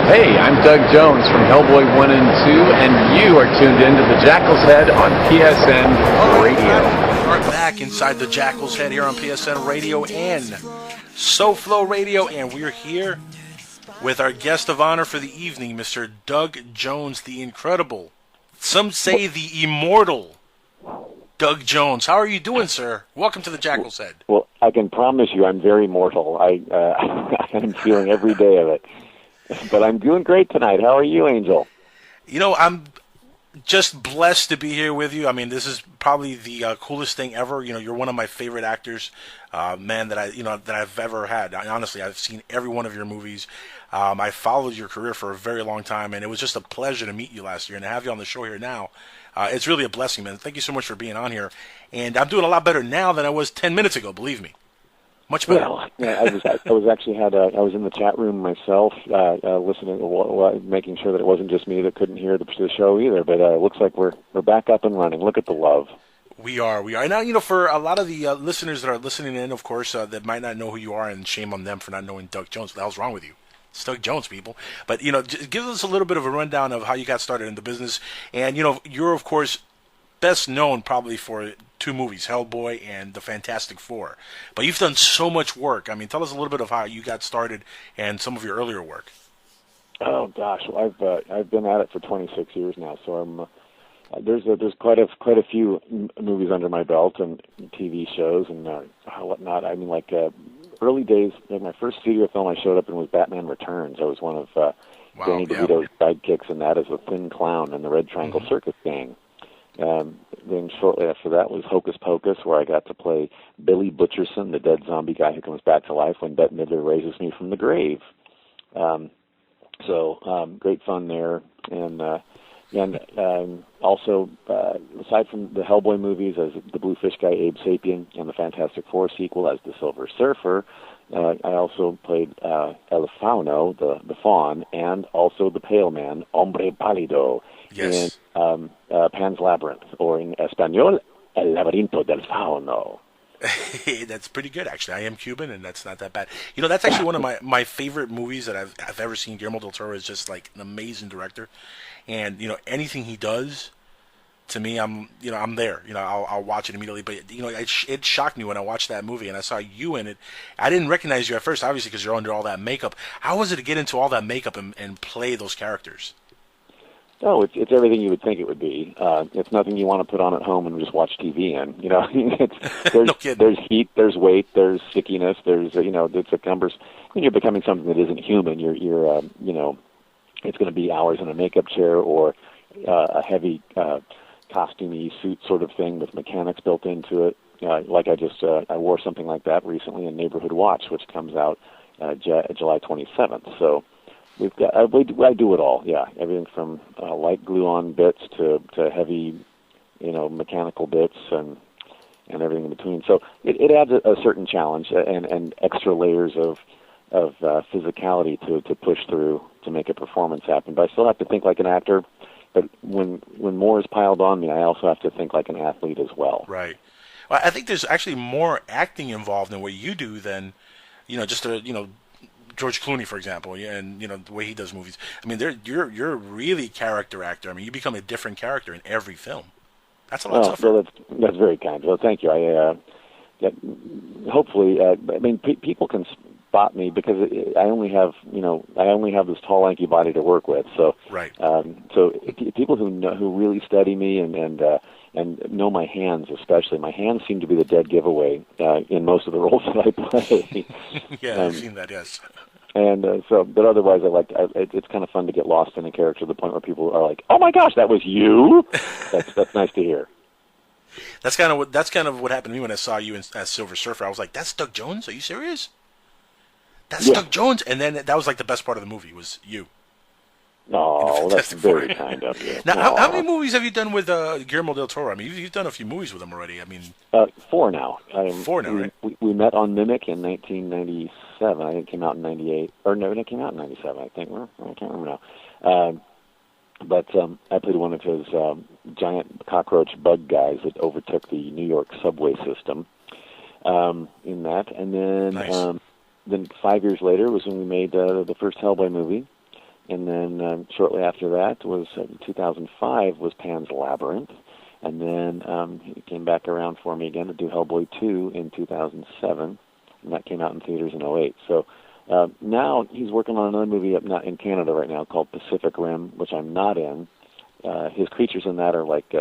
Hey, I'm Doug Jones from Hellboy 1 and 2, and you are tuned into the Jackals Head on PSN Radio. We're back inside the Jackals Head here on PSN Radio and SoFlo Radio, and we're here with our guest of honor for the evening, Mr. Doug Jones, the incredible, some say the immortal Doug Jones. How are you doing, sir? Welcome to the Jackals Head. Well, I can promise you I'm very mortal. I'm feeling every day of it. But I'm doing great tonight. How are you, Angel? You know, I'm just blessed to be here with you. I mean, this is probably the coolest thing ever. You know, you're one of my favorite actors, man, that I've ever had. Honestly, I've seen every one of your movies. I followed your career for a very long time, and it was just a pleasure to meet you last year and to have you on the show here now. It's really a blessing, man. Thank you so much for being on here. And I'm doing a lot better now than I was 10 minutes ago, believe me. Much better. Well, yeah, I was in the chat room myself, listening, making sure that it wasn't just me that couldn't hear the show either. But it looks like we're back up and running. Look at the love. We are. And now, you know, for a lot of the listeners that are listening in, of course, that might not know who you are, and shame on them for not knowing Doug Jones. What the hell's wrong with you? It's Doug Jones, people. But, you know, just give us a little bit of a rundown of how you got started in the business. And, you know, you're, of course, best known probably for two movies, Hellboy and The Fantastic Four. But you've done so much work. I mean, tell us a little bit of how you got started and some of your earlier work. Oh gosh, well, I've been at it for 26 years now, so I'm there's quite a few movies under my belt and TV shows and whatnot. I mean, like early days, like my first studio film I showed up in was Batman Returns. I was one of Danny DeVito's sidekicks in that as a thin clown in the Red Triangle Circus Gang. Then shortly after that was Hocus Pocus, where I got to play Billy Butcherson, the dead zombie guy who comes back to life when Bette Midler raises me from the grave. So great fun there. And also, aside from the Hellboy movies as the Bluefish guy Abe Sapien and the Fantastic Four sequel as the Silver Surfer, I also played El Fauno, the Faun, and also the Pale Man, Hombre Pálido, yes, in Pan's Labyrinth, or in Espanol, El Laberinto del Fauno. That's pretty good, actually. I am Cuban, and that's not that bad. You know, that's actually one of my favorite movies that I've ever seen. Guillermo del Toro is just like an amazing director, and you know, anything he does, to me, I'm there. You know, I'll watch it immediately. But you know, it shocked me when I watched that movie and I saw you in it. I didn't recognize you at first, obviously, because you're under all that makeup. How was it to get into all that makeup and play those characters? Oh, it's everything you would think it would be. It's nothing you want to put on at home and just watch TV in. You know, No kidding. There's heat, there's weight, there's stickiness, there's it's a cumbersome. When you're becoming something that isn't human, you're it's going to be hours in a makeup chair or a heavy costumey suit sort of thing with mechanics built into it. Like I wore something like that recently in Neighborhood Watch, which comes out July 27th. So. We've got. I do it all. Yeah, everything from light glue-on bits to heavy, mechanical bits and everything in between. So it adds a certain challenge and extra layers of physicality to push through to make a performance happen. But I still have to think like an actor. But when more is piled on me, I also have to think like an athlete as well. Right. Well, I think there's actually more acting involved in what you do than, just a George Clooney, for example, and the way he does movies. I mean, you're really character actor. I mean, you become a different character in every film. That's a lot tougher. Well, that's very kind. Well, thank you. Hopefully, people can spot me because I only have this tall, lanky body to work with. So, right. So people who really study me and know my hands, especially my hands, seem to be the dead giveaway in most of the roles that I play. Yeah, I've seen that. Yes. And but otherwise, it's kind of fun to get lost in a character to the point where people are like, "Oh my gosh, that was you!" That's nice to hear. That's kind of what happened to me when I saw you as Silver Surfer. I was like, "That's Doug Jones? Are you serious? That's Doug Jones!" And then that was like the best part of the movie was you. Oh, that's very kind of you. Now, how many movies have you done with Guillermo del Toro? I mean, you've done a few movies with him already. I mean, 4 now. 4 now, right? We met on Mimic in 1997. I think it came out in 98. Or no, it came out in 97, I think. I can't remember now. But I played one of his giant cockroach bug guys that overtook the New York subway system in that. And then, nice. Then 5 years later was when we made the first Hellboy movie. And then shortly after that was 2005 was Pan's Labyrinth. And then he came back around for me again to do Hellboy 2 in 2007, and that came out in theaters in '08. So now he's working on another movie not in Canada right now called Pacific Rim, which I'm not in. His creatures in that are like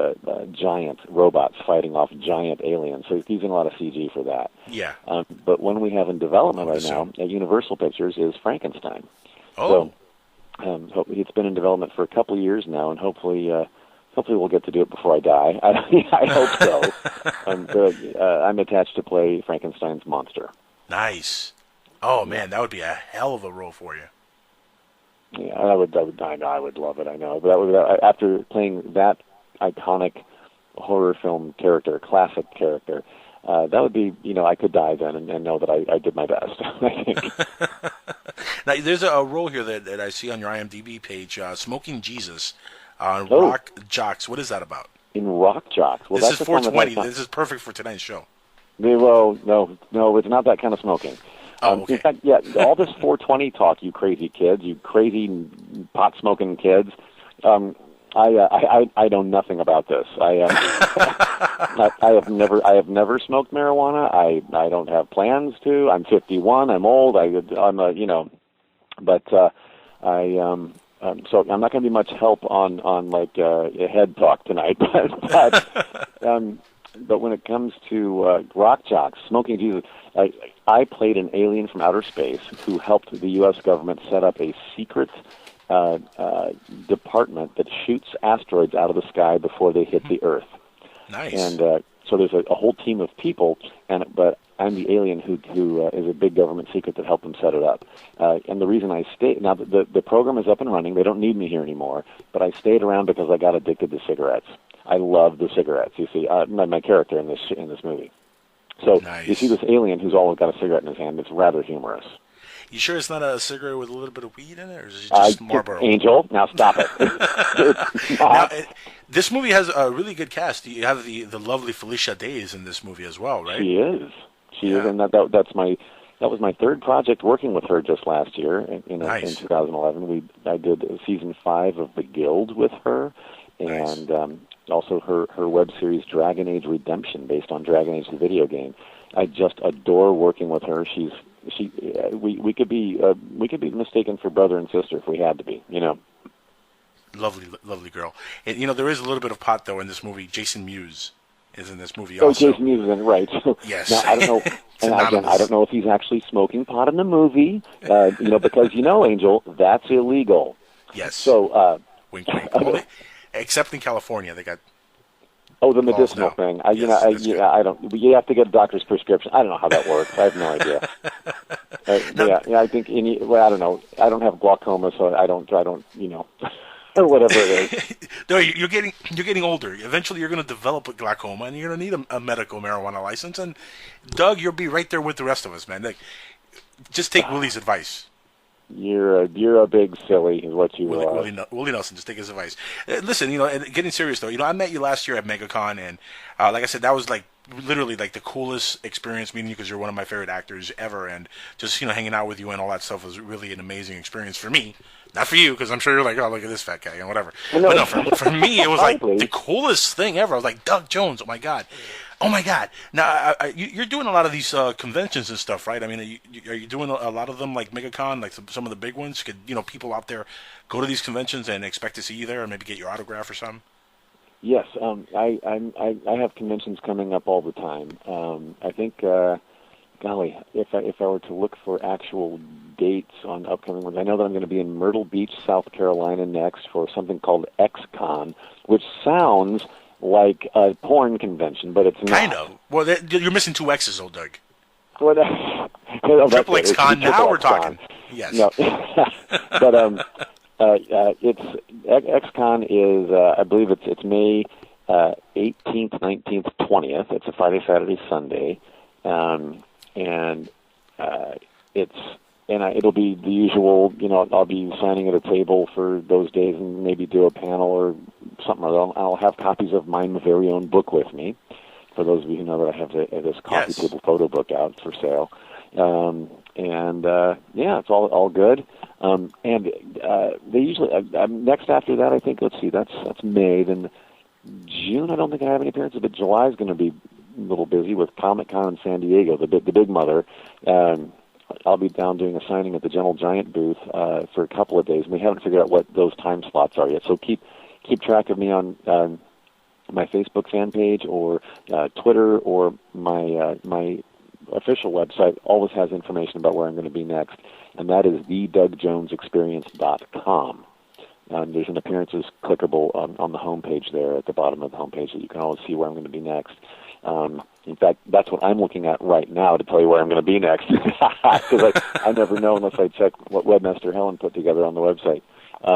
giant robots fighting off giant aliens, so he's using a lot of CG for that. Yeah. But one we have in development right now at Universal Pictures is Frankenstein. Oh. So it's been in development for a couple of years now, and hopefully we'll get to do it before I die. I hope so. I'm attached to play Frankenstein's monster. Nice. Oh man, that would be a hell of a role for you. Yeah, I would love it. I know, but after playing that iconic horror film character, classic character, that would be, I could die then and know that I did my best. I think. Now, there's a role here that I see on your IMDb page, Smoking Jesus on Rock Jocks. What is that about? In Rock Jocks. Well, this that's is 420. This is perfect for tonight's show. Well, no, it's not that kind of smoking. Okay. In fact, yeah, all this 420 talk, you crazy kids, you crazy pot-smoking kids. I know nothing about this. I have never smoked marijuana. I don't have plans to. I'm 51. I'm old. But so I'm not going to be much help on like head talk tonight. But when it comes to Rock Jocks, Smoking Jesus, I played an alien from outer space who helped the U.S. government set up a secret department that shoots asteroids out of the sky before they hit the Earth. Nice. And so there's a whole team of people, but I'm the alien who is a big government secret that helped them set it up. And the reason I stayed, now the program is up and running, they don't need me here anymore, but I stayed around because I got addicted to cigarettes. I love the cigarettes. You see, my character in this movie. So nice. You see this alien who's always got a cigarette in his hand. It's rather humorous. You sure it's not a cigarette with a little bit of weed in it, or is it just Marlboro? Angel, now stop it. Now, this movie has a really good cast. You have the lovely Felicia Days in this movie as well, right? She is, and that was my third project working with her just last year. In 2011, I did season 5 of The Guild with her, and also her web series Dragon Age Redemption, based on Dragon Age the video game. I just adore working with her. We could be mistaken for brother and sister if we had to be, Lovely girl. And, there is a little bit of pot though in this movie. Jason Mewes is in this movie also. Oh, Jason Mewes is in it, right? So, yes. Now I don't know. And again, I don't know if he's actually smoking pot in the movie, because Angel, that's illegal. Yes. So wink, wink. Well, except in California, they got. Oh, the medicinal thing. I don't. You have to get a doctor's prescription. I don't know how that works. I have no idea. I think I don't know. I don't have glaucoma, so I don't. Or whatever it is. No, you're getting older. Eventually, you're going to develop a glaucoma, and you're going to need a medical marijuana license. And Doug, you'll be right there with the rest of us, man. Like, just take Willie's advice. You're a big silly, is what you are. Willie Nelson, just take his advice. Listen, and getting serious though, I met you last year at MegaCon, and like I said, that was like literally like the coolest experience meeting you because you're one of my favorite actors ever, and just hanging out with you and all that stuff was really an amazing experience for me. Not for you, because I'm sure you're like, oh, look at this fat guy, and whatever. But no, for me, it was like the coolest thing ever. I was like, Doug Jones, oh my god. Now, you're doing a lot of these conventions and stuff, right? I mean, are you doing a lot of them, like MegaCon, like some of the big ones? Could people out there go to these conventions and expect to see you there, or maybe get your autograph or something? Yes, I have conventions coming up all the time. I think, golly, if I were to look for actual dates on upcoming ones, I know that I'm going to be in Myrtle Beach, South Carolina next for something called XCon, which sounds like a porn convention, but it's not. Kind of. Well, you're missing 2 X's, old Doug. Well, Triple XCon. Now we're talking. Yes. No. But it's XCon is I believe it's May 18th, 19th, 20th. It's a Friday, Saturday, Sunday, and it'll be the usual. I'll be signing at a table for those days and maybe do a panel or something. I'll have copies of my very own book with me. For those of you who know that I have this coffee table photo book out for sale. And yeah, it's all good. And they usually next after that, I think. Let's see, that's May. Then June, I don't think I have any appearances, but July is going to be a little busy with Comic-Con in San Diego, the big mother. I'll be down doing a signing at the Gentle Giant booth for a couple of days, and we haven't figured out what those time slots are yet. So keep track of me on my Facebook fan page or Twitter, or my official website always has information about where I'm going to be next, and that is thedougjonesexperience.com. There's an appearances clickable on the homepage there at the bottom of the homepage that you can always see where I'm going to be next. In fact, that's what I'm looking at right now to tell you where I'm going to be next, because I never know unless I check what Webmaster Helen put together on the website.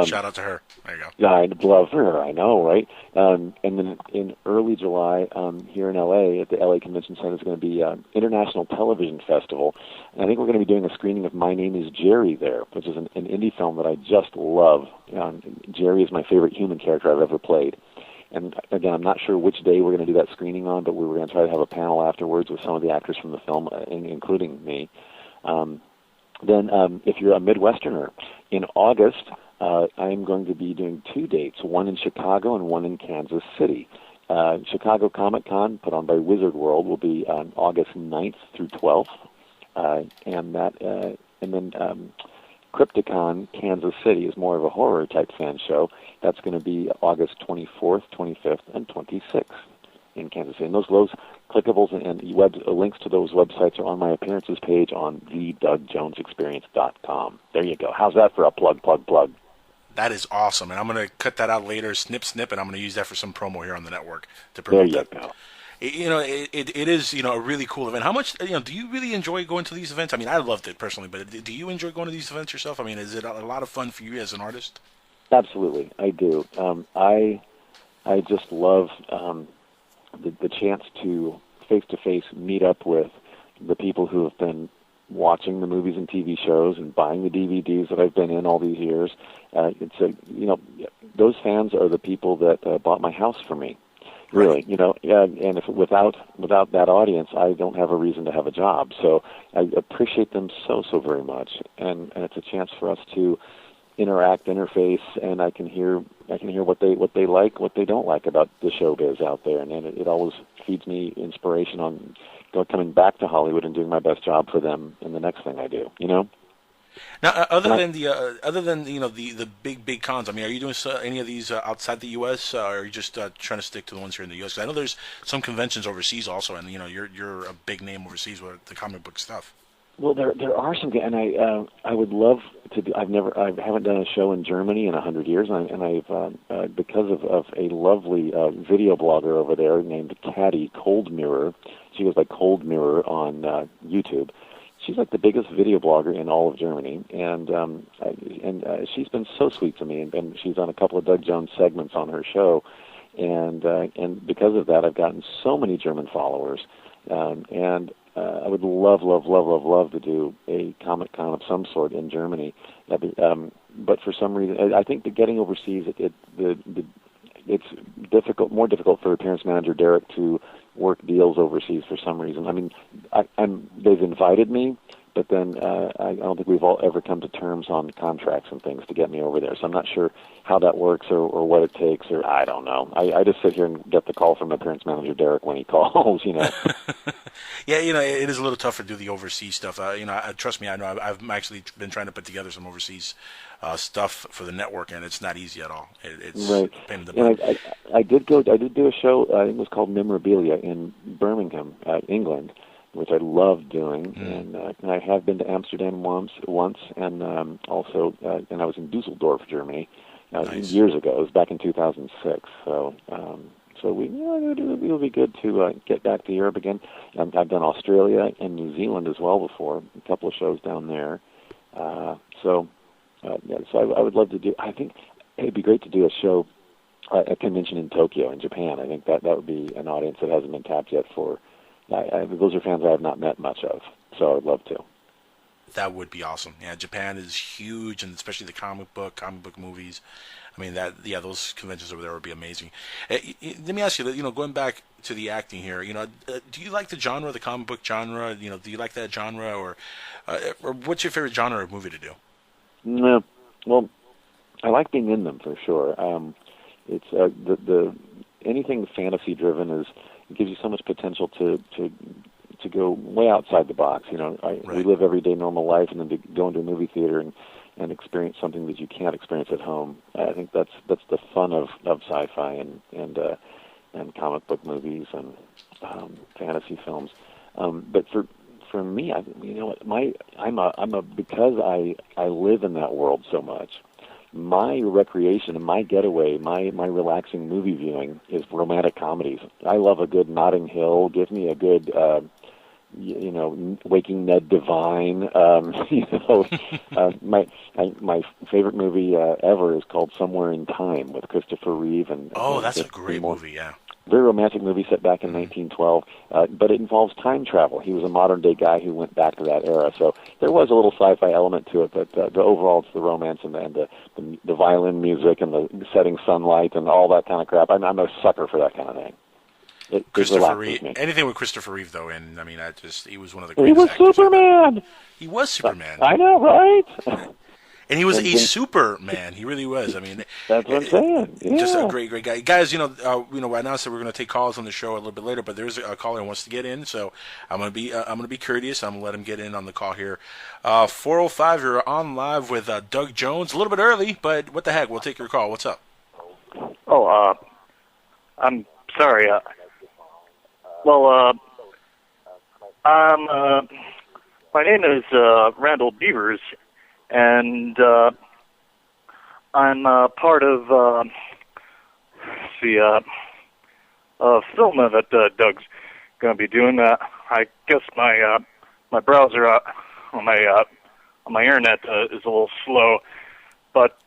Shout out to her. There you go. Yeah, I love her. I know, right? And then in early July, here in L.A. at the L.A. Convention Center is going to be International Television Festival. And I think we're going to be doing a screening of My Name is Jerry there, which is an indie film that I just love. Jerry is my favorite human character I've ever played. And again, I'm not sure which day we're going to do that screening on, but we were going to try to have a panel afterwards with some of the actors from the film, including me. Then if you're a Midwesterner, in August, I'm going to be doing 2 dates, one in Chicago and one in Kansas City. Chicago Comic-Con, put on by Wizard World, will be on August 9th through 12th. And then Crypticon Kansas City is more of a horror-type fan show. That's going to be August 24th, 25th, and 26th in Kansas City. And those clickables and links to those websites are on my appearances page on thedougjonesexperience.com. There you go. How's that for a plug? That is awesome, and I'm going to cut that out later, snip, and I'm going to use that for some promo here on the network to promote that. There you go. It is, a really cool event. How much, do you really enjoy going to these events? I mean, I loved it personally, but do you enjoy going to these events yourself? I mean, is it a lot of fun for you as an artist? Absolutely, I do. I just love the chance to face-to-face meet up with the people who have been watching the movies and TV shows and buying the DVDs that I've been in all these years. Those fans are the people that bought my house for me. Really, and if without that audience, I don't have a reason to have a job. So I appreciate them so very much, and it's a chance for us to interface, and I can hear what they like, what they don't like about the showbiz out there, and it always feeds me inspiration on coming back to Hollywood and doing my best job for them in the next thing I do. Now, other than the big cons, I mean, are you doing any of these outside the U.S., or are you just trying to stick to the ones here in the U.S.? 'Cause I know there's some conventions overseas also, and you're a big name overseas with the comic book stuff. Well, there are some, and I would love to do. I haven't done a show in Germany in 100 years, and I've because of a lovely video blogger over there named Caddy Cold Mirror. She goes by Cold Mirror on YouTube. She's like the biggest video blogger in all of Germany, and she's been so sweet to me, and she's on a couple of Doug Jones segments on her show, and because of that, I've gotten so many German followers, and I would love to do a Comic-Con of some sort in Germany, but for some reason, I think that getting overseas, it's more difficult for appearance manager Derek to work deals overseas for some reason. I mean, they've invited me, but then I don't think we've all ever come to terms on contracts and things to get me over there. So I'm not sure how that works or what it takes, or I don't know. I just sit here and get the call from appearance manager Derek when he calls, Yeah, it is a little tougher to do the overseas stuff. Trust me, I know I've actually been trying to put together some overseas stuff for the network, and it's not easy at all. It's right. A pain in the butt. I did do a show. I think it was called Memorabilia in Birmingham, England, which I loved doing, and I have been to Amsterdam once, and also, and I was in Dusseldorf, Germany, nice. Years ago. It was back in 2006. So it'll be good to get back to Europe again. I've done Australia and New Zealand as well before, a couple of shows down there. So I would love to do. I think it'd be great to do a show, a convention in Tokyo, in Japan. I think that would be an audience that hasn't been tapped yet for. Those are fans I have not met much of, so I'd love to. That would be awesome. Yeah, Japan is huge, and especially the comic book movies. I mean, those conventions over there would be amazing. Let me ask you, going back to the acting here, do you like the genre, the comic book genre? Do you like that genre, or what's your favorite genre of movie to do? No, well, I like being in them for sure. It's the anything fantasy driven it gives you so much potential to go way outside the box. We live everyday normal life, and then to go into a movie theater and experience something that you can't experience at home. I think that's the fun of sci-fi and comic book movies and fantasy films. But for me, because I live in that world so much. My recreation and my getaway, my relaxing movie viewing is romantic comedies. I love a good Notting Hill. Give me a good, Waking Ned Divine. My favorite movie ever is called Somewhere in Time with Christopher Reeve and. Oh, that's a great movie. Yeah. Very romantic movie set back in 1912, but it involves time travel. He was a modern-day guy who went back to that era, so there was a little sci-fi element to it, but the overall it's the romance and the violin music and the setting sunlight and all that kind of crap. I'm a sucker for that kind of thing. Christopher Reeve, anything with Christopher Reeve, though, and I mean, he was one of the greatest actors. He was Superman! He was Superman. I know, right? And he was a Superman. He really was. I mean, that's what I'm saying. Yeah. Just a great guy. Guys, I announced that we're going to take calls on the show a little bit later, but there's a caller who wants to get in, so I'm going to be courteous. I'm going to let him get in on the call here. 405, you're on live with Doug Jones. A little bit early, but what the heck? We'll take your call. What's up? Oh, I'm sorry. My name is Randall Beavers. And I'm part of a film that Doug's going to be doing. I guess my browser on my internet is a little slow, but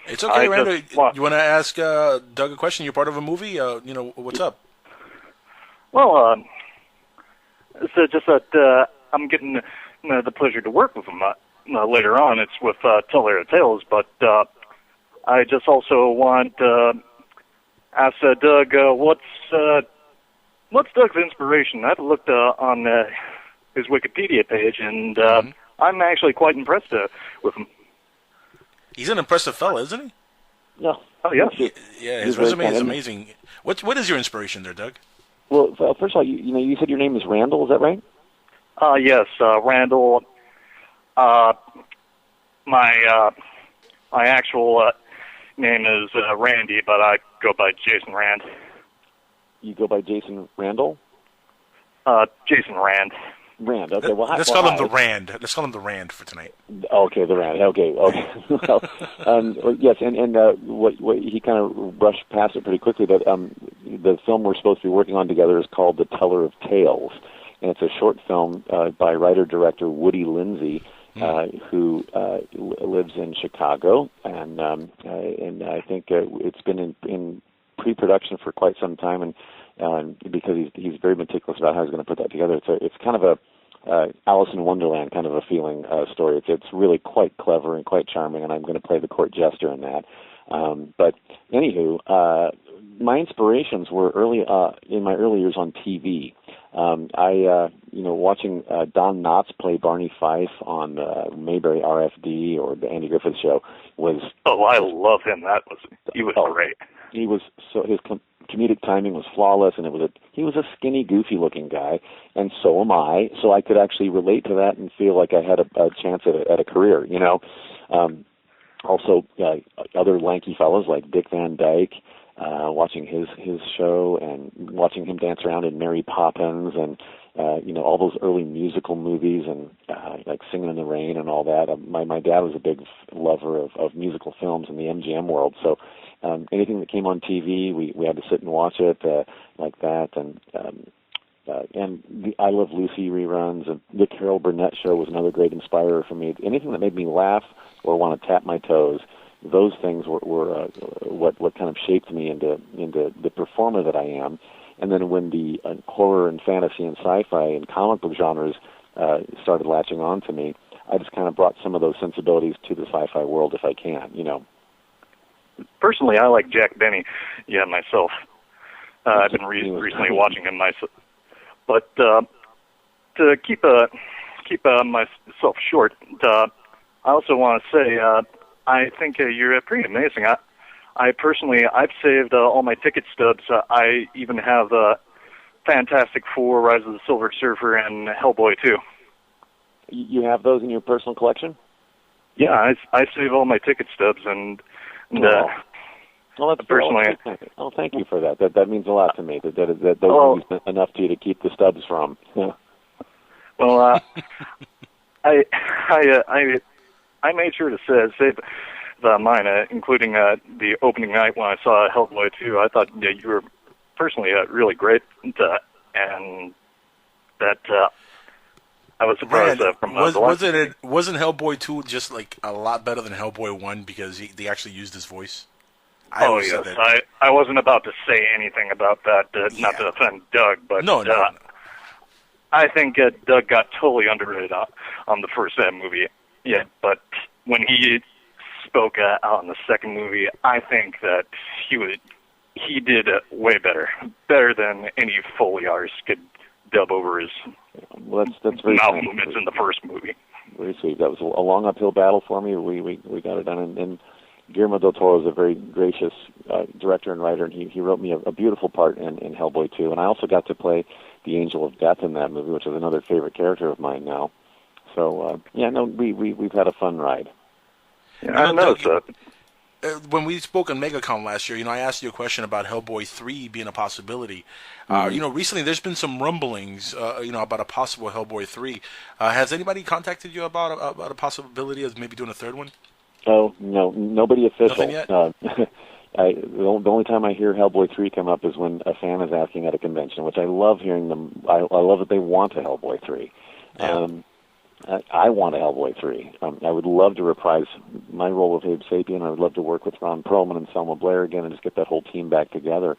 it's okay, Randall. You want to ask Doug a question? You're part of a movie. What's up? Well, it's just that I'm getting the pleasure to work with him. Later on, it's with Teller Tales, but I just also want to ask Doug, what's Doug's inspiration? I've looked on his Wikipedia page, and I'm actually quite impressed with him. He's an impressive fellow, isn't he? Yeah. Oh, yes. Yeah, his resume is amazing. What is your inspiration there, Doug? Well, first of all, you said your name is Randall, is that right? Yes, Randall. My actual name is Randy, but I go by Jason Rand. You go by Jason Randall? Jason Rand. Rand. Okay. Well, let's call him the Rand. Let's call him the Rand for tonight. Okay, the Rand. Okay. Well, yes, and what he kind of brushed past it pretty quickly. But the film we're supposed to be working on together is called The Teller of Tales, and it's a short film by writer-director Woody Lindsay. Who lives in Chicago, and I think it's been in pre-production for quite some time, and because he's very meticulous about how he's going to put that together. It's kind of a Alice in Wonderland kind of a feeling story. It's really quite clever and quite charming, and I'm going to play the court jester in that. But anywho, my inspirations were in my early years on TV. Watching Don Knotts play Barney Fife on Mayberry RFD or the Andy Griffith Show was. Oh, I love him. He was great. He was his comedic timing was flawless, and he was a skinny, goofy-looking guy, and so am I. So I could actually relate to that and feel like I had a chance at a career. Also, other lanky fellows like Dick Van Dyke. Watching his show and watching him dance around in Mary Poppins and all those early musical movies and like Singing in the Rain and all that. My dad was a big lover of musical films in the MGM world, so anything that came on TV, we had to sit and watch it like that. And the I Love Lucy reruns and the Carol Burnett show was another great inspirer for me. Anything that made me laugh or want to tap my toes. Those things were what kind of shaped me into the performer that I am. And then when the horror and fantasy and sci-fi and comic book genres started latching on to me, I just kind of brought some of those sensibilities to the sci-fi world if I can, you know. Personally, I like Jack Benny, myself. I've been recently watching him myself. But to keep myself short, I also want to say I think you're pretty amazing. I personally, I've saved all my ticket stubs. I even have Fantastic Four, Rise of the Silver Surfer, and Hellboy 2. You have those in your personal collection? Yeah, I save all my ticket stubs, and well, that's personally. Oh, thank you for that. That means a lot to me. That those are enough to you to keep the stubs from. Yeah. Well, I made sure to save mine, including the opening night when I saw Hellboy 2. I thought you were personally really great, and that I was surprised from wasn't Hellboy 2 just like a lot better than Hellboy 1 because they actually used his voice? Yes. I wasn't about to say anything about that, not to offend Doug, but no. I think Doug got totally underrated on the first movie. Yeah, but when he spoke out in the second movie, I think that he did way better than any Foley artist could dub over his that's very mouth movements in the first movie. Very sweet. That was a long uphill battle for me. We got it done, and Guillermo del Toro is a very gracious director and writer, and he wrote me a beautiful part in Hellboy 2. And I also got to play the Angel of Death in that movie, which is another favorite character of mine now. So we've had a fun ride. Yeah, I know. When we spoke on MegaCon last year, I asked you a question about Hellboy 3 being a possibility. Recently there's been some rumblings, about a possible Hellboy 3. Has anybody contacted you about a possibility of maybe doing a third one? Oh, no, nobody official. Nothing yet? The only time I hear Hellboy 3 come up is when a fan is asking at a convention, which I love hearing them. I love that they want a Hellboy 3. Yeah. I want a Hellboy 3. I would love to reprise my role of Abe Sapien. I would love to work with Ron Perlman and Selma Blair again and just get that whole team back together.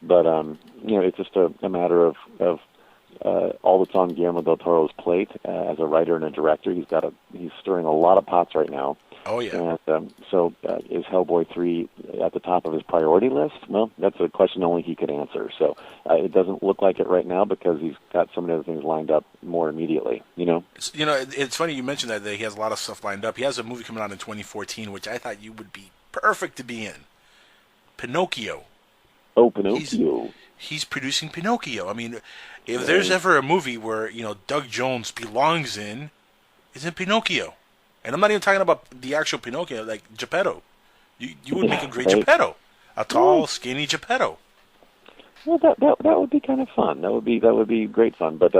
But, it's just a matter of all that's on Guillermo del Toro's plate as a writer and a director. He's stirring a lot of pots right now. Oh, yeah. And so is Hellboy 3 at the top of his priority list? Well, that's a question only he could answer. So it doesn't look like it right now because he's got so many other things lined up more immediately, It's funny you mentioned that he has a lot of stuff lined up. He has a movie coming out in 2014, which I thought you would be perfect to be in. Pinocchio. Oh, Pinocchio. He's producing Pinocchio. I mean, if there's ever a movie where, Doug Jones belongs in, it's in Pinocchio. And I'm not even talking about the actual Pinocchio, like Geppetto. You would make a great Geppetto. A tall, skinny Geppetto. Well, that would be kind of fun. That would be great fun. But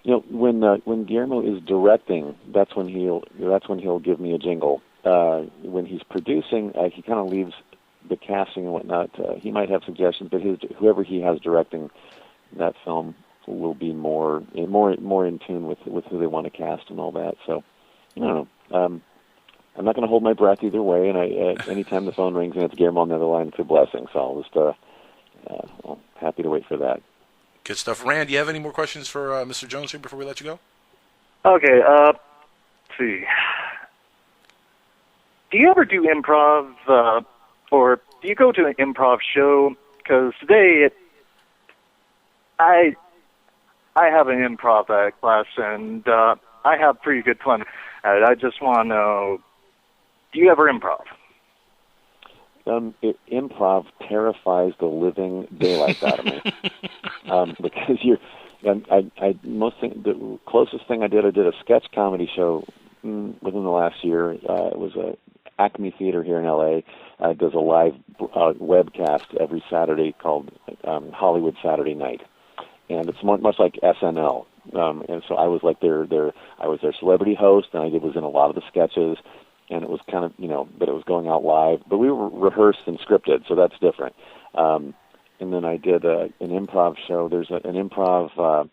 when Guillermo is directing, that's when he'll give me a jingle. When he's producing, he kind of leaves the casting and whatnot. He might have suggestions, but whoever he has directing that film will be more in tune with who they want to cast and all that. So I don't know. I'm not going to hold my breath either way, and anytime the phone rings and it's Guillermo on the other line, it's a blessing. So I'll just I'm happy to wait for that. Good stuff. Rand, do you have any more questions for Mr. Jones here before we let you go? Okay, let's see. Do you ever do improv, or do you go to an improv show? Because today, I have an improv class, and I have pretty good fun at it. I just want to know, do you ever improv? Improv terrifies the living daylights out of me. Because the closest thing I did a sketch comedy show within the last year. It was a Acme Theater here in L.A. Does a live webcast every Saturday called Hollywood Saturday Night, and it's much like SNL. And so I was like I was their celebrity host, and I was in a lot of the sketches, and it was kind of but it was going out live. But we were rehearsed and scripted, so that's different. And then I did an improv show. There's an improv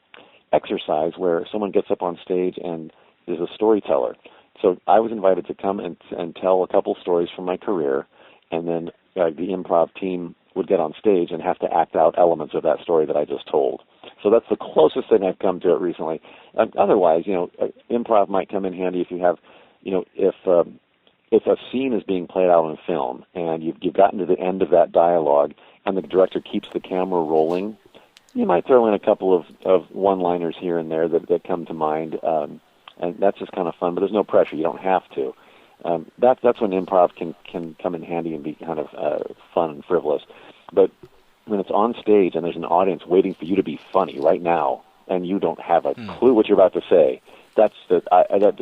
exercise where someone gets up on stage and is a storyteller. So I was invited to come and tell a couple stories from my career, and then the improv team would get on stage and have to act out elements of that story that I just told. So that's the closest thing I've come to it recently. Otherwise, improv might come in handy if you have, if a scene is being played out on film and you've gotten to the end of that dialogue and the director keeps the camera rolling, you might throw in a couple of one-liners here and there that come to mind, and that's just kind of fun. But there's no pressure; you don't have to. That's when improv can come in handy and be kind of fun and frivolous. But when it's on stage and there's an audience waiting for you to be funny right now, and you don't have a clue what you're about to say, that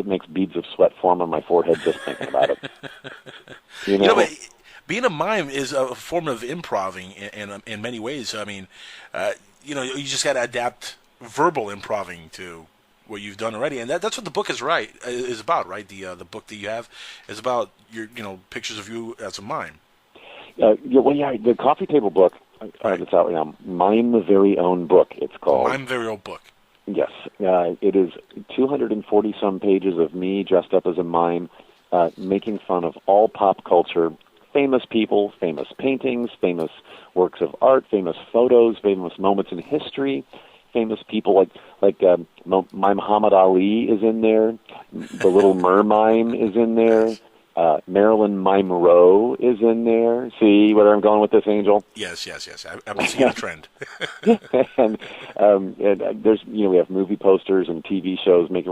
makes beads of sweat form on my forehead just thinking about it. But being a mime is a form of improving in many ways. I mean, you just got to adapt verbal improving to what you've done already, and that's what the book is about, right? The book that you have is about your pictures of you as a mime. The coffee table book that's out now, Mime Very Own Book. It's called Mime Very Own Book. Yes, it is 240 some pages of me dressed up as a mime, making fun of all pop culture, famous people, famous paintings, famous works of art, famous photos, famous moments in history. Famous people like Muhammad Ali is in there. The Little Mermime is in there. Marilyn Monroe is in there. See where I'm going with this, Angel? Yes. I've been seeing the trend. and there's we have movie posters and TV shows. We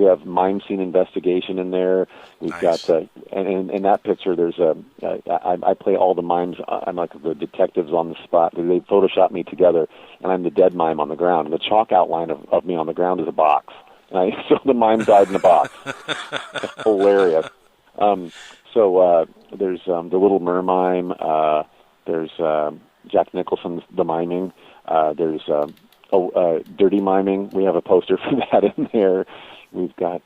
have mime scene investigation in there. We've got and in that picture there's I play all the mimes. I'm like the detectives on the spot. They Photoshop me together, and I'm the dead mime on the ground. And the chalk outline of me on the ground is a box. So the mime died in a box. Hilarious. So there's the Little Mermime. There's Jack Nicholson's The Miming. There's Dirty Miming. We have a poster for that in there. We've got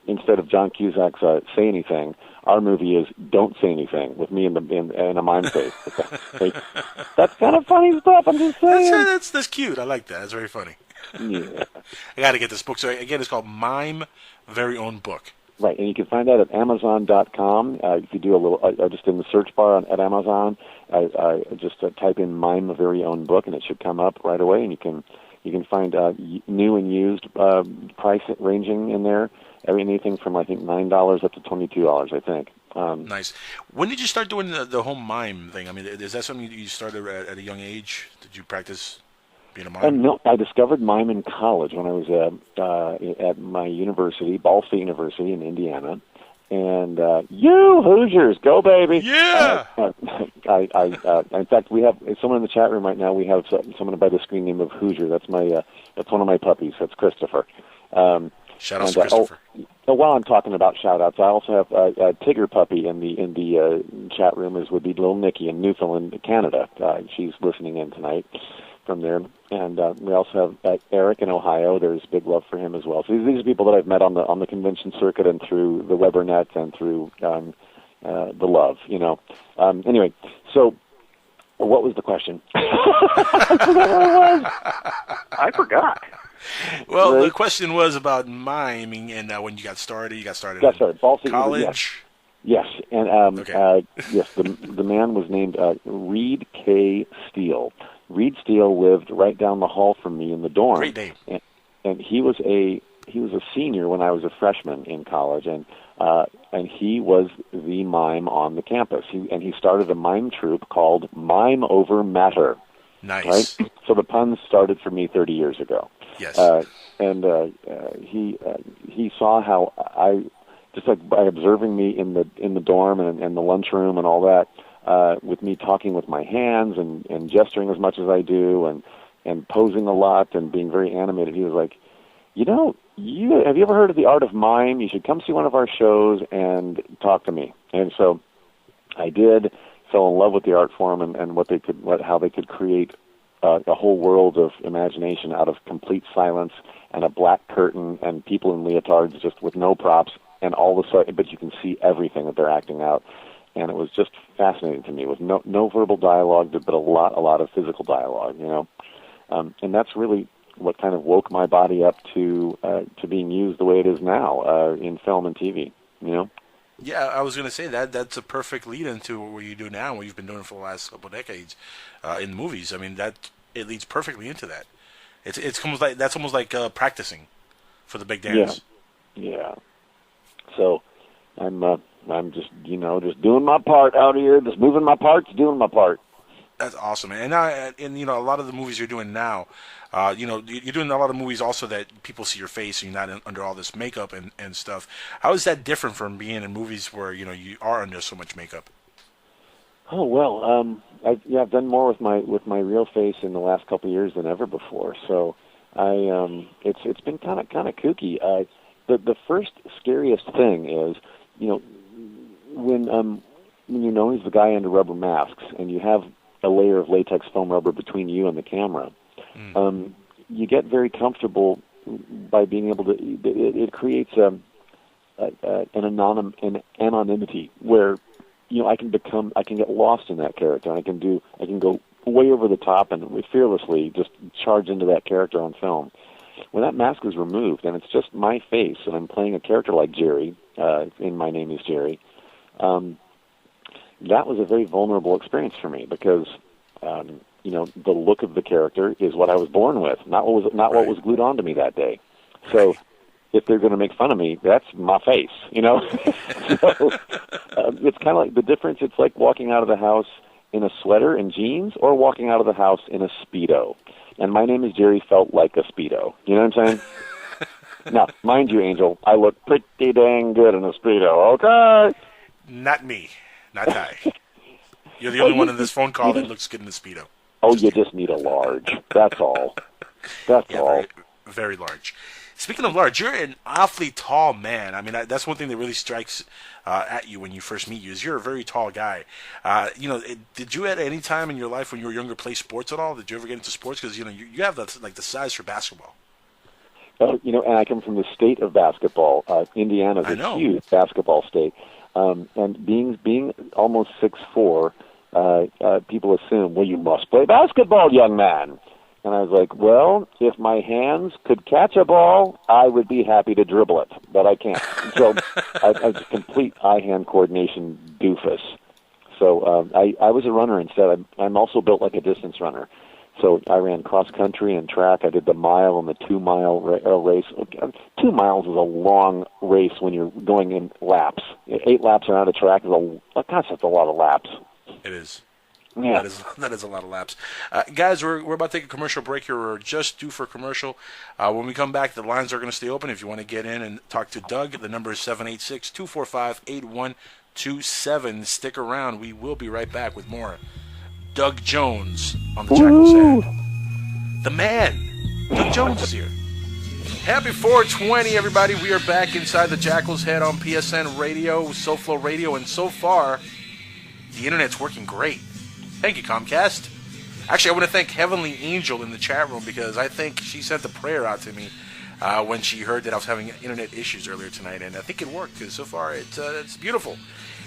instead of John Cusack's Say Anything, our movie is Don't Say Anything with me in a mime face. That's kind of funny stuff. I'm just saying. That's cute. I like that. That's very funny. Yeah. I got to get this book. So again, it's called Mime Very Own Book. Right, and you can find that at Amazon.com. If you do a little, just in the search bar at Amazon, just type in "Mime Very Own Book" and it should come up right away. And you can find new and used price ranging in there. Anything from I think $9 up to $22. I think. Nice. When did you start doing the whole mime thing? I mean, is that something you started at a young age? Did you practice being a mime? No, I discovered mime in college when I was at my university, Ball State University in Indiana. And you Hoosiers, go baby! Yeah. In fact, we have someone in the chat room right now. We have someone by the screen name of Hoosier. That's one of my puppies. That's Christopher. Shout out to Christopher. While I'm talking about shout-outs, I also have a Tigger puppy in the chat room, as would be little Nikki in Newfoundland, Canada. She's listening in tonight from there. And we also have Eric in Ohio. There's big love for him as well. So these are people that I've met on the convention circuit and through the Webernet and through the love, Anyway, so what was the question? I forgot what it was. I forgot. Well, the question was about miming and when you got started. You got started in college. Yes, and yes, the man was named Reed K. Steele. Reed Steele lived right down the hall from me in the dorm. Great name. And he was a senior when I was a freshman in college, and he was the mime on the campus. He started a mime troupe called Mime Over Matter. Nice. Right? So the puns started for me 30 years ago. Yes. He saw how I, just like by observing me in the dorm and the lunchroom and all that, with me talking with my hands and gesturing as much as I do and posing a lot and being very animated, he was like, have you ever heard of the art of mime? You should come see one of our shows and talk to me. And so I did, fell in love with the art form and how they could create a whole world of imagination out of complete silence and a black curtain and people in leotards just with no props and all of a sudden, but you can see everything that they're acting out. And it was just fascinating to me with no verbal dialogue, but a lot of physical dialogue, and that's really what kind of woke my body up to being used the way it is now in film and TV, Yeah, I was going to say that's a perfect lead into what you do now, what you've been doing for the last couple of decades in movies. I mean, that it leads perfectly into that. It's almost like that's almost like practicing for the big dance. Yeah. So I'm just just doing my part out here, just moving my parts, doing my part. That's awesome, and a lot of the movies you're doing now, you're doing a lot of movies also that people see your face and you're not under all this makeup and stuff. How is that different from being in movies where you are under so much makeup? Oh well, I've done more with my real face in the last couple of years than ever before. So it's been kind of kooky. The first scariest thing is when you know he's the guy under rubber masks and you have a layer of latex foam rubber between you and the camera. You get very comfortable by being able to. It creates an anonymity where I can get lost in that character. I can go way over the top and fearlessly just charge into that character on film. When that mask is removed and it's just my face and I'm playing a character like Jerry, in My Name is Jerry, that was a very vulnerable experience for me because the look of the character is what I was born with, not what was glued onto me that day. So if they're going to make fun of me, that's my face, So it's kind of like the difference. It's like walking out of the house in a sweater and jeans or walking out of the house in a Speedo. And My Name is Jerry felt like a Speedo. You know what I'm saying? Now, mind you, Angel, I look pretty dang good in a Speedo, okay? Not me. Not I. You're the only one in this phone call that looks good in the Speedo. Oh, you just need a large. That's all. That's all. Very, very large. Speaking of large, you're an awfully tall man. I mean, that's one thing that really strikes at you when you first meet you is you're a very tall guy. Did you at any time in your life when you were younger play sports at all? Did you ever get into sports? Because, you have the size for basketball. And I come from the state of basketball. Indiana's a huge basketball state. And being almost 6'4", people assume, well, you must play basketball, young man. And I was like, well, if my hands could catch a ball, I would be happy to dribble it, but I can't. So I was a complete eye-hand coordination doofus. So I was a runner instead. I'm also built like a distance runner. So I ran cross-country and track. I did the mile and the 2-mile race. 2 miles is a long race when you're going in laps. 8 laps around a track is that's a lot of laps. It is. Yeah. That is a lot of laps. Guys, we're about to take a commercial break here. We're just due for a commercial. When we come back, the lines are going to stay open. If you want to get in and talk to Doug, the number is 786-245-8127. Stick around. We will be right back with more Doug Jones on the Jackals Head. The man, Doug Jones, is here. Happy 420, everybody. We are back inside the Jackals Head on PSN Radio, SoFlo Radio, and so far, the internet's working great. Thank you, Comcast. Actually, I want to thank Heavenly Angel in the chat room because I think she sent a prayer out to me when she heard that I was having internet issues earlier tonight, and I think it worked because so far it's beautiful.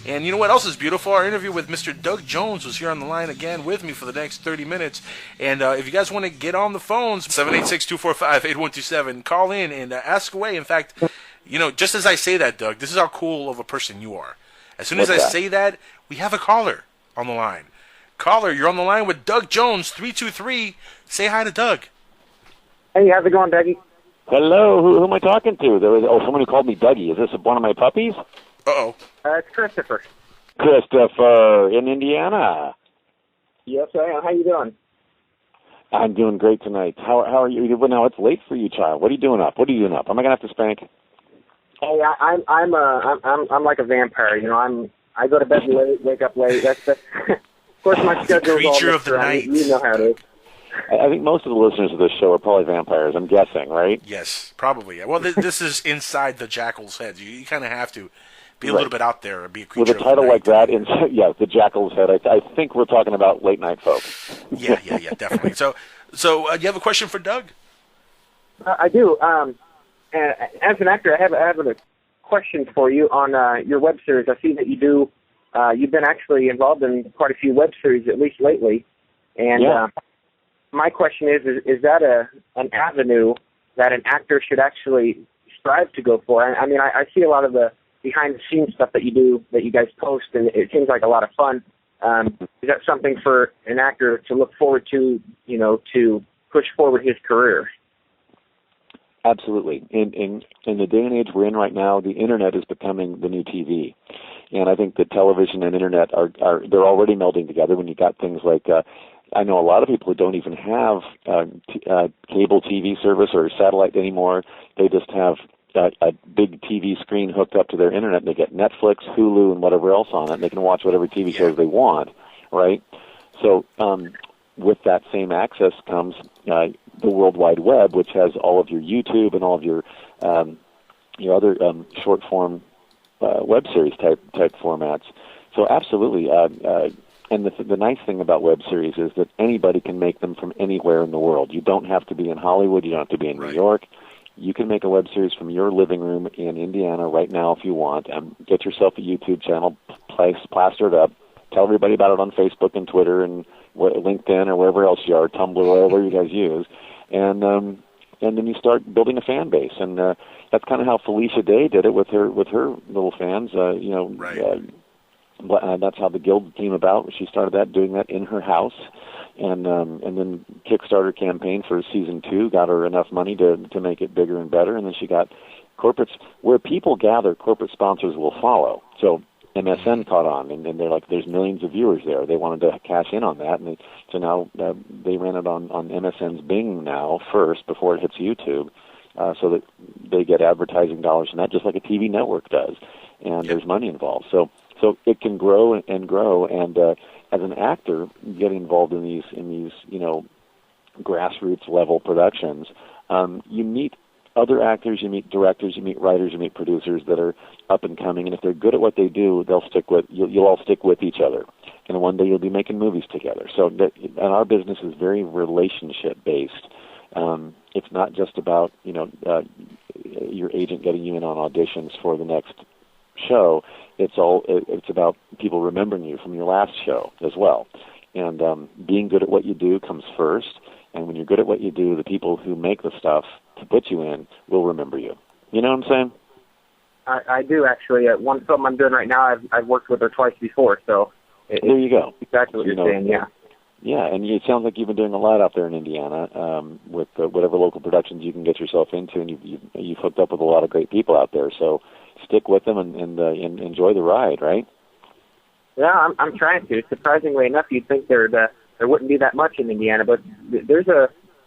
And you know what else is beautiful? Our interview with Mr. Doug Jones was here on the line again with me for the next 30 minutes. And if you guys want to get on the phones, 786-245-8127, call in and ask away. In fact, just as I say that, Doug, this is how cool of a person you are. As soon as I say that, we have a caller on the line. Caller, you're on the line with Doug Jones, 323. Say hi to Doug. Hey, how's it going, Dougie? Hello, who am I talking to? Someone who called me Dougie. Is this one of my puppies? Uh-oh. It's Christopher. Christopher in Indiana. Yes, I am. How you doing? I'm doing great tonight. How are you? Well, now it's late for you, child. What are you doing up? Am I gonna have to spank? Hey, I'm like a vampire. I go to bed late, wake up late. That's of course my schedule is all creature of the night. You know how it is. I think most of the listeners of this show are probably vampires. I'm guessing, right? Yes, probably. Well, this is inside the Jackals' heads. You kind of have to be a little bit out there, or be a creature with a title like that. The Jackals' head. I think we're talking about late night folk. Yeah, definitely. So you have a question for Doug? I do. As an actor, I have a question for you on your web series. I see that you do. You've been actually involved in quite a few web series, at least lately. And my question is that an avenue that an actor should actually strive to go for? I mean, I see a lot of the behind-the-scenes stuff that you do, that you guys post, and it seems like a lot of fun. Is that something for an actor to look forward to, to push forward his career? Absolutely. In the day and age we're in right now, the internet is becoming the new TV. And I think that television and internet they're already melding together when you got things like, I know a lot of people who don't even have cable TV service or satellite anymore. They just have a big TV screen hooked up to their internet, and they get Netflix, Hulu, and whatever else on it, and they can watch whatever TV shows they want, right? So with that same access comes the World Wide Web, which has all of your YouTube and all of your other short-form web series type formats. So absolutely. And the nice thing about web series is that anybody can make them from anywhere in the world. You don't have to be in Hollywood. You don't have to be in New York. You can make a web series from your living room in Indiana right now if you want. Get yourself a YouTube channel, plaster it up, tell everybody about it on Facebook and Twitter and LinkedIn or wherever else you are, Tumblr, whatever you guys use, and then you start building a fan base. And that's kind of how Felicia Day did it with her little fans. That's how the Guild came about. She started doing that in her house. And then Kickstarter campaign for season 2 got her enough money to make it bigger and better, and then she got corporates where people gather, corporate sponsors will follow. So MSN caught on, and they're like, there's millions of viewers there. They wanted to cash in on that, and so now they ran it on MSN's Bing now first before it hits YouTube, so that they get advertising dollars from that, just like a TV network does, and there's money involved. So it can grow and grow, and as an actor, getting involved in these grassroots level productions, you meet other actors, you meet directors, you meet writers, you meet producers that are up and coming, and if they're good at what they do, you'll all stick with each other, and one day you'll be making movies together. So and our business is very relationship based. It's not just about your agent getting you in on auditions for the next show. It's about people remembering you from your last show as well. And being good at what you do comes first. And when you're good at what you do, the people who make the stuff to put you in will remember you. You know what I'm saying? I do, actually. One film I'm doing right now, I've worked with her twice before, so there you go. Exactly what you're saying, yeah. Yeah, and it sounds like you've been doing a lot out there in Indiana with whatever local productions you can get yourself into, and you've hooked up with a lot of great people out there. So stick with them and enjoy the ride, right? Yeah, I'm trying to. Surprisingly enough, you'd think there wouldn't be that much in Indiana, but there's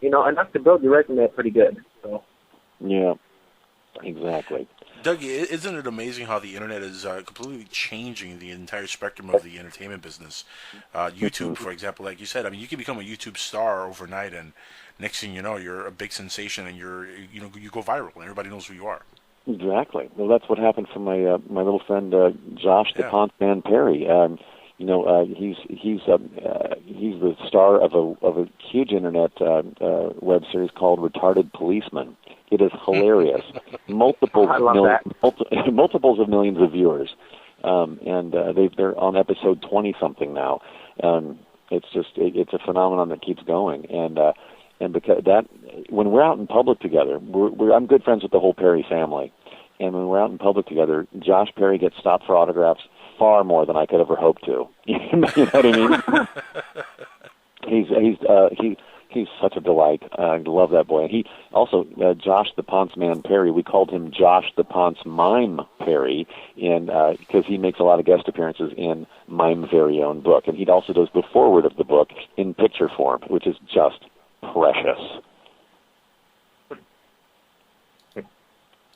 enough to build your resume pretty good. So. Yeah, exactly. Doug, isn't it amazing how the internet is completely changing the entire spectrum of the entertainment business? YouTube, for example, like you said, I mean, you can become a YouTube star overnight, and next thing you know, you're a big sensation, and you go viral, and everybody knows who you are. Exactly. Well, that's what happened for my little friend Josh the Ponce Man Perry. He's the star of a huge internet web series called Retarded Policeman. It is hilarious. Multiples of millions of viewers, and they're on episode 20-something now. It's a phenomenon that keeps going, and because that, when we're out in public together, I'm good friends with the whole Perry family, and when we're out in public together, Josh Perry gets stopped for autographs far more than I could ever hope to. You know what I mean? He's such a delight. I love that boy. And he also, Josh the Ponce Man Perry, we called him Josh the Ponce Mime Perry, because he makes a lot of guest appearances in Mime's very own book. And he also does the foreword of the book in picture form, which is just precious.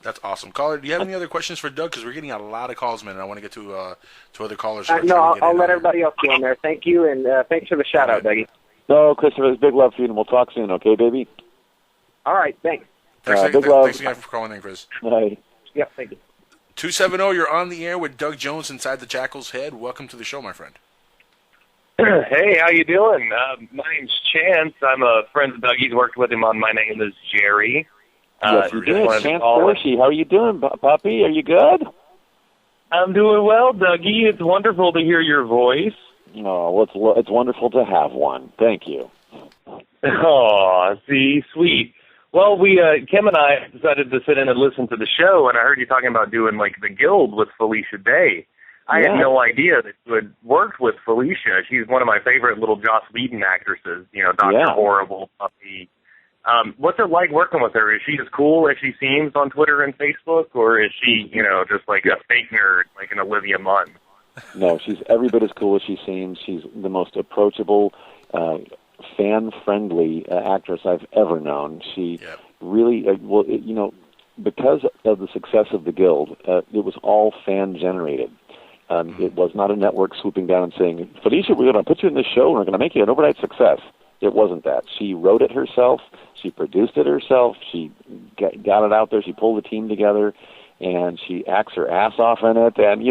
That's awesome. Caller, do you have any other questions for Doug? Because we're getting a lot of calls, man, and I want to get to other callers. No, I'll let everybody else go in there. Thank you, and thanks for the shout-out, Dougie. No, Christopher, it's big love for you, and we'll talk soon, okay, baby? All right, thanks. Thanks again for calling in, Chris. Bye. Yep, thank you. 270, you're on the air with Doug Jones inside the Jackal's Head. Welcome to the show, my friend. Hey, how you doing? My name's Chance. I'm a friend of Dougie's. Worked with him on My Name is Jerry. Yes, you did. Chance Hershey. How are you doing, puppy? Are you good? I'm doing well, Dougie. It's wonderful to hear your voice. Oh, well, it's wonderful to have one. Thank you. Oh, see, sweet. Well, Kim and I decided to sit in and listen to the show, and I heard you talking about doing, like, the Guild with Felicia Day. I had no idea that you had worked with Felicia. She's one of my favorite little Joss Whedon actresses, Dr. Horrible, Buffy. What's it like working with her? Is she as cool as she seems on Twitter and Facebook, or is she, just like a fake nerd, like an Olivia Munn? No, she's every bit as cool as she seems. She's the most approachable, fan-friendly actress I've ever known. She really, because of the success of the Guild, it was all fan-generated. It was not a network swooping down and saying, Felicia, we're going to put you in this show and we're going to make you an overnight success. It wasn't that. She wrote it herself. She produced it herself. She got it out there. She pulled the team together, and she acts her ass off in it. And,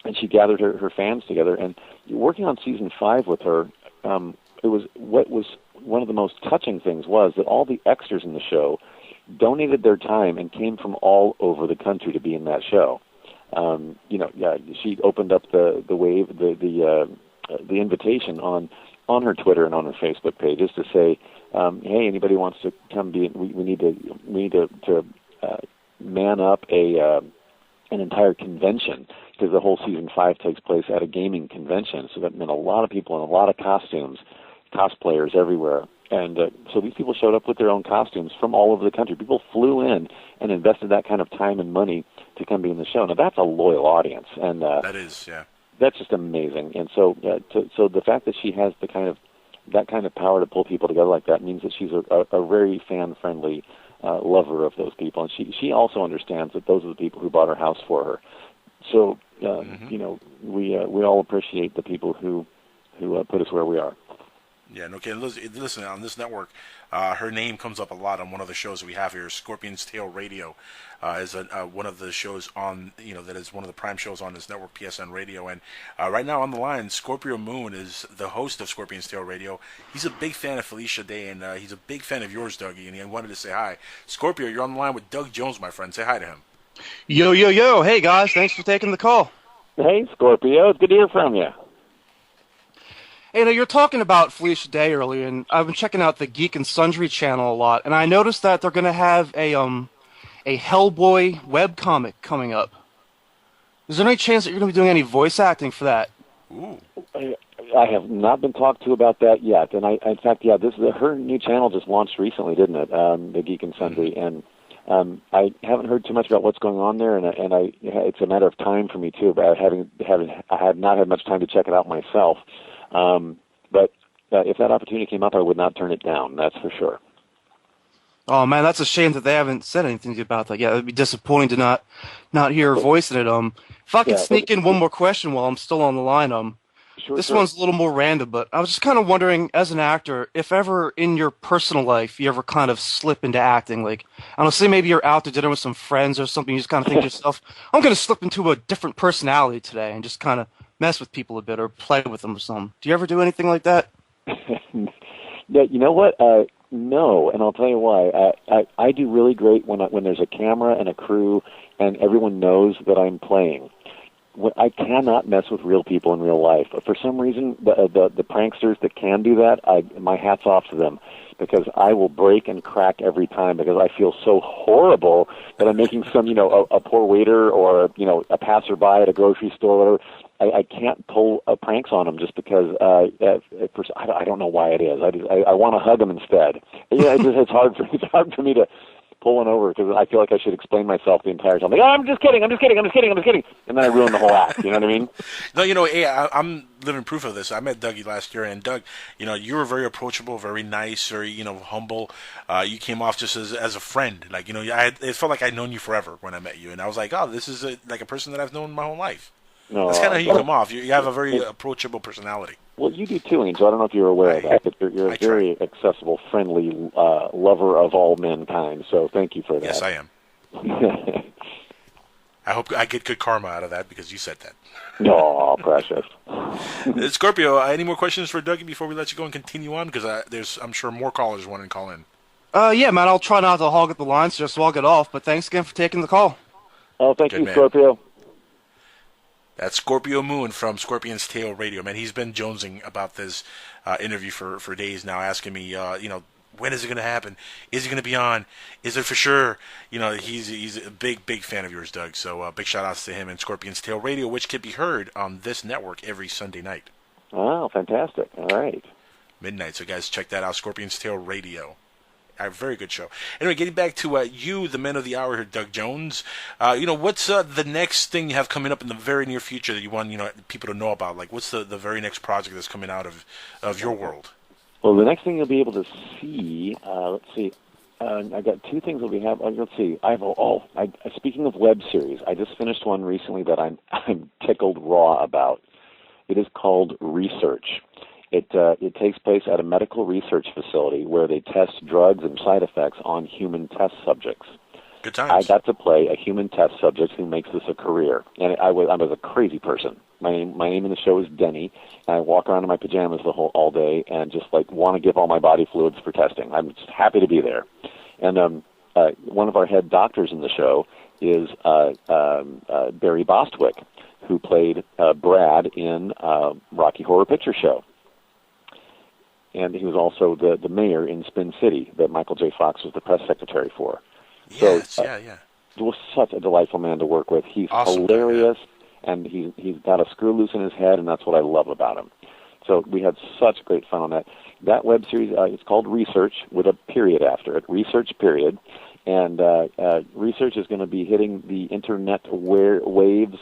and she gathered her fans together. And working on season 5 with her, what was one of the most touching things was that all the extras in the show donated their time and came from all over the country to be in that show. She opened up the wave, the invitation on her Twitter and on her Facebook pages to say, hey, anybody wants to come be? We need to man up an entire convention, because the whole season 5 takes place at a gaming convention. So that meant a lot of people in a lot of costumes, cosplayers everywhere. And so these people showed up with their own costumes from all over the country. People flew in and invested that kind of time and money to come be in the show. Now, that's a loyal audience. And that is, yeah. That's just amazing. And so so the fact that she has that kind of power to pull people together like that means that she's a very fan-friendly lover of those people. And she also understands that those are the people who bought her house for her. So, we all appreciate the people who put us where we are. Yeah, no kidding. Listen, on this network, her name comes up a lot on one of the shows that we have here. Scorpion's Tail Radio is one of the shows on, that is one of the prime shows on this network, PSN Radio. And right now on the line, Scorpio Moon is the host of Scorpion's Tail Radio. He's a big fan of Felicia Day, and he's a big fan of yours, Dougie, and he wanted to say hi. Scorpio, you're on the line with Doug Jones, my friend. Say hi to him. Yo, yo, yo. Hey, guys. Thanks for taking the call. Hey, Scorpio. It's good to hear from you. Hey, you're talking about Felicia Day earlier, and I've been checking out the Geek and Sundry channel a lot, and I noticed that they're going to have a Hellboy webcomic coming up. Is there any chance that you're going to be doing any voice acting for that? Ooh. I have not been talked to about that yet, and in fact, her new channel just launched recently, didn't it? The Geek and Sundry, and I haven't heard too much about what's going on there, and it's a matter of time for me too. But I have not had much time to check it out myself. But if that opportunity came up, I would not turn it down. That's for sure. Oh man, that's a shame that they haven't said anything about that. Yeah, it'd be disappointing to not hear her voice in it. If I could sneak in one more question while I'm still on the line, this one's a little more random, but I was just kind of wondering, as an actor, if ever in your personal life you ever kind of slip into acting, like, I don't know, say maybe you're out to dinner with some friends or something, you just kind of think to yourself, I'm going to slip into a different personality today and just kind of mess with people a bit or play with them or something. Do you ever do anything like that? Yeah, you know what? No, and I'll tell you why. I do really great when there's a camera and a crew and everyone knows that I'm playing. I cannot mess with real people in real life. For some reason, the pranksters that can do that, my hat's off to them, because I will break and crack every time because I feel so horrible that I'm making some, a poor waiter or, a passerby at a grocery store or whatever. I can't pull pranks on them just because I don't know why it is. I want to hug them instead. It's hard for me to pull one over because I feel like I should explain myself the entire time. Like, oh, I'm just kidding, and then I ruin the whole act. You know what I mean? No, hey, I'm living proof of this. I met Dougie last year, and Doug, you were very approachable, very nice, very humble. You came off just as a friend. Like, it felt like I'd known you forever when I met you, and I was like, oh, this is like a person that I've known my whole life. No, that's kind of how you come off. You have a very approachable personality. Well, you do too, Angel. I don't know if you're aware of that, but you're a very accessible, friendly lover of all mankind. So thank you for that. Yes, I am. I hope I get good karma out of that because you said that. No, precious. Scorpio, any more questions for Dougie before we let you go and continue on? Because there's, I'm sure, more callers wanting to call in. Yeah, man, I'll try not to hog at the lines, just walk it off. But thanks again for taking the call. Oh, thank you, Scorpio. That's Scorpio Moon from Scorpion's Tail Radio. Man, he's been jonesing about this interview for days now, asking me, when is it going to happen? Is he going to be on? Is it for sure? You know, he's a big fan of yours, Doug. So big shout outs to him and Scorpion's Tail Radio, which can be heard on this network every Sunday night. Oh, fantastic! All right, midnight. So guys, check that out, Scorpion's Tail Radio. A very good show. Anyway, getting back to you, the man of the hour here, Doug Jones. What's the next thing you have coming up in the very near future that you want people to know about? Like, what's the very next project that's coming out of your world? Well, the next thing you'll be able to see, let's see, I got two things that we have. Let's see, speaking of web series, I just finished one recently that I'm tickled raw about. It is called Research. It takes place at a medical research facility where they test drugs and side effects on human test subjects. Good times. I got to play a human test subject who makes this a career, and I was a crazy person. My name in the show is Denny, and I walk around in my pajamas all day and just want to give all my body fluids for testing. I'm just happy to be there. And one of our head doctors in the show is Barry Bostwick, who played Brad in Rocky Horror Picture Show. And he was also the mayor in Spin City that Michael J. Fox was the press secretary for. Yes, yeah. He was such a delightful man to work with. He's awesome, hilarious, and he's got a screw loose in his head, and that's what I love about him. So we had such great fun on that. That web series, it's called Research, with a period after it, Research period. And Research is going to be hitting the internet waves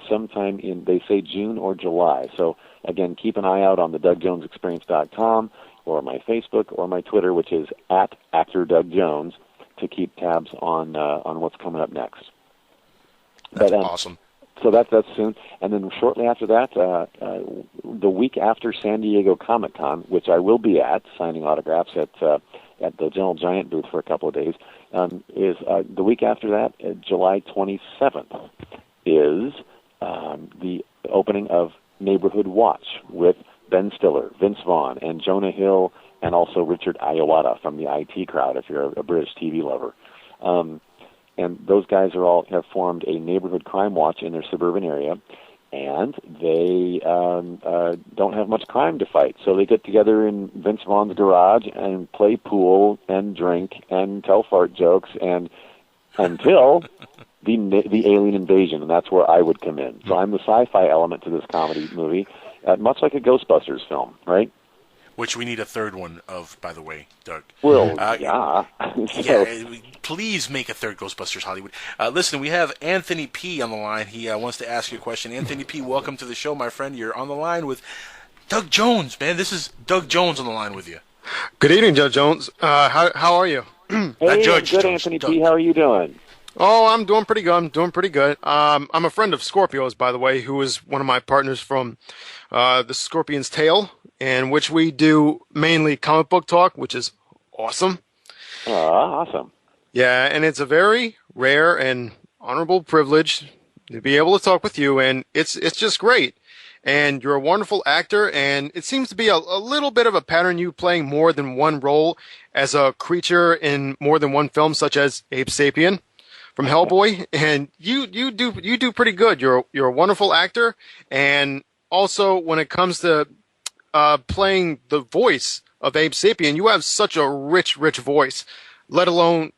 sometime in, they say, June or July. So, again, keep an eye out on the DougJonesExperience.com or my Facebook or my Twitter, which is @ActorDougJones, to keep tabs on what's coming up next. That's awesome. So that's soon. And then shortly after that, the week after San Diego Comic-Con, which I will be at, signing autographs at the Gentle Giant booth for a couple of days, is the week after that, July 27th, is the opening of Neighborhood Watch with Ben Stiller, Vince Vaughn, and Jonah Hill, and also Richard Ayoade from the IT Crowd, if you're a British TV lover. And those guys have formed a neighborhood crime watch in their suburban area, and they don't have much crime to fight. So they get together in Vince Vaughn's garage and play pool and drink and tell fart jokes and until the alien invasion, and that's where I would come in. So I'm the sci-fi element to this comedy movie, much like a Ghostbusters film, right? Which we need a third one of, by the way, Doug. Well, yeah. Please make a third Ghostbusters Hollywood. Listen, we have Anthony P. on the line. He wants to ask you a question. Anthony P., welcome to the show, my friend. You're on the line with Doug Jones, man. This is Doug Jones on the line with you. Good evening, Judge Jones. How are you? Hey, Judge good, Jones, Anthony P. How are you doing? Oh, I'm doing pretty good. I'm a friend of Scorpio's, by the way, who is one of my partners from the Scorpion's Tail, in which we do mainly comic book talk, which is awesome. Awesome. Yeah, and it's a very rare and honorable privilege to be able to talk with you, and it's just great. And you're a wonderful actor, and it seems to be a little bit of a pattern, you playing more than one role as a creature in more than one film, such as Abe Sapien from Hellboy, and you do pretty good. You're a wonderful actor, and also when it comes to playing the voice of Abe Sapien, you have such a rich voice, let alone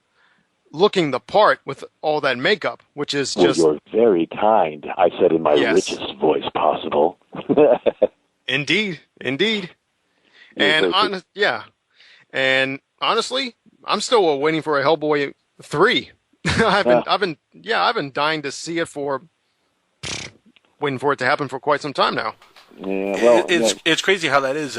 looking the part with all that makeup, which is just... You're very kind. I said in my richest voice possible. Indeed. And and honestly, I'm still waiting for a Hellboy 3. I've been dying to see it waiting for it to happen for quite some time now. Yeah, well, it's crazy how that is.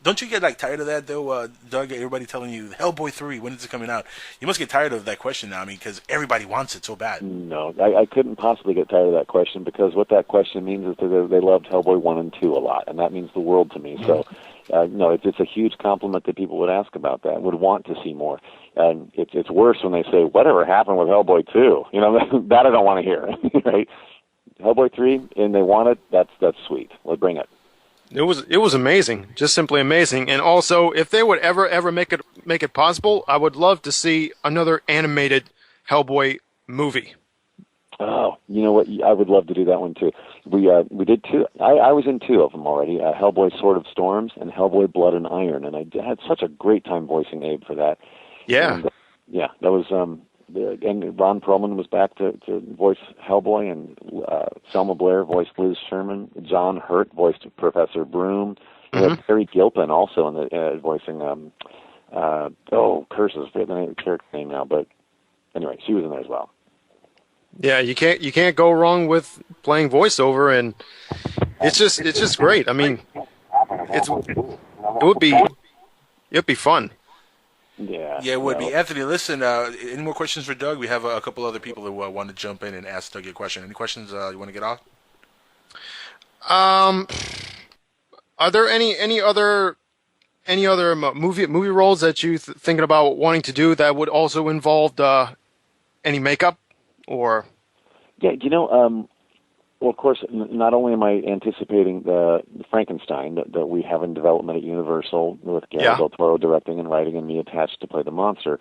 Don't you get tired of that though, Doug? Everybody telling you Hellboy 3, when is it coming out? You must get tired of that question now. I mean, because everybody wants it so bad. No, I couldn't possibly get tired of that question, because what that question means is that they loved Hellboy 1 and 2 a lot, and that means the world to me. So, no, it's a huge compliment that people would ask about that, would want to see more. And it's worse when they say, "Whatever happened with Hellboy 2?" You know, that I don't want to hear, right? Hellboy 3, and they want it, that's sweet. Let's bring it. It was amazing, just simply amazing. And also, if they would ever make it possible, I would love to see another animated Hellboy movie. Oh, you know what? I would love to do that one too. We did two. I was in two of them already. Hellboy: Sword of Storms and Hellboy: Blood and Iron, and I had such a great time voicing Abe for that. Yeah. And, that was. And Ron Perlman was back to voice Hellboy, and Selma Blair voiced Liz Sherman. John Hurt voiced Professor Broom. We had Terry Gilpin also in the voicing. Curses! I forget the character name now, but anyway, she was in there as well. Yeah, you can't go wrong with playing voiceover, and it's just great. I mean, it'd be fun. Yeah, it would be. Anthony, listen. Any more questions for Doug? We have a couple other people who want to jump in and ask Doug a question. Any questions you want to get off? Are there any other movie roles that you thinking about wanting to do that would also involve any makeup? Or well, of course, not only am I anticipating the Frankenstein that we have in development at Universal with Guillermo del Toro directing and writing and me attached to play the monster.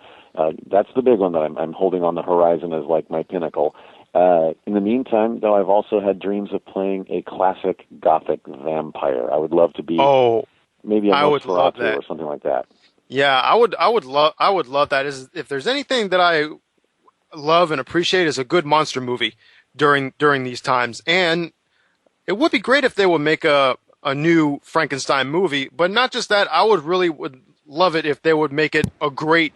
That's the big one that I'm holding on the horizon as like my pinnacle. In the meantime, though, I've also had dreams of playing a classic Gothic vampire. I would love to be maybe a Nosferatu or something like that. Yeah, I would love that. If there's anything that I love and appreciate is a good monster movie during these times. And it would be great if they would make a new Frankenstein movie, but not just that, I would love it if they would make it a great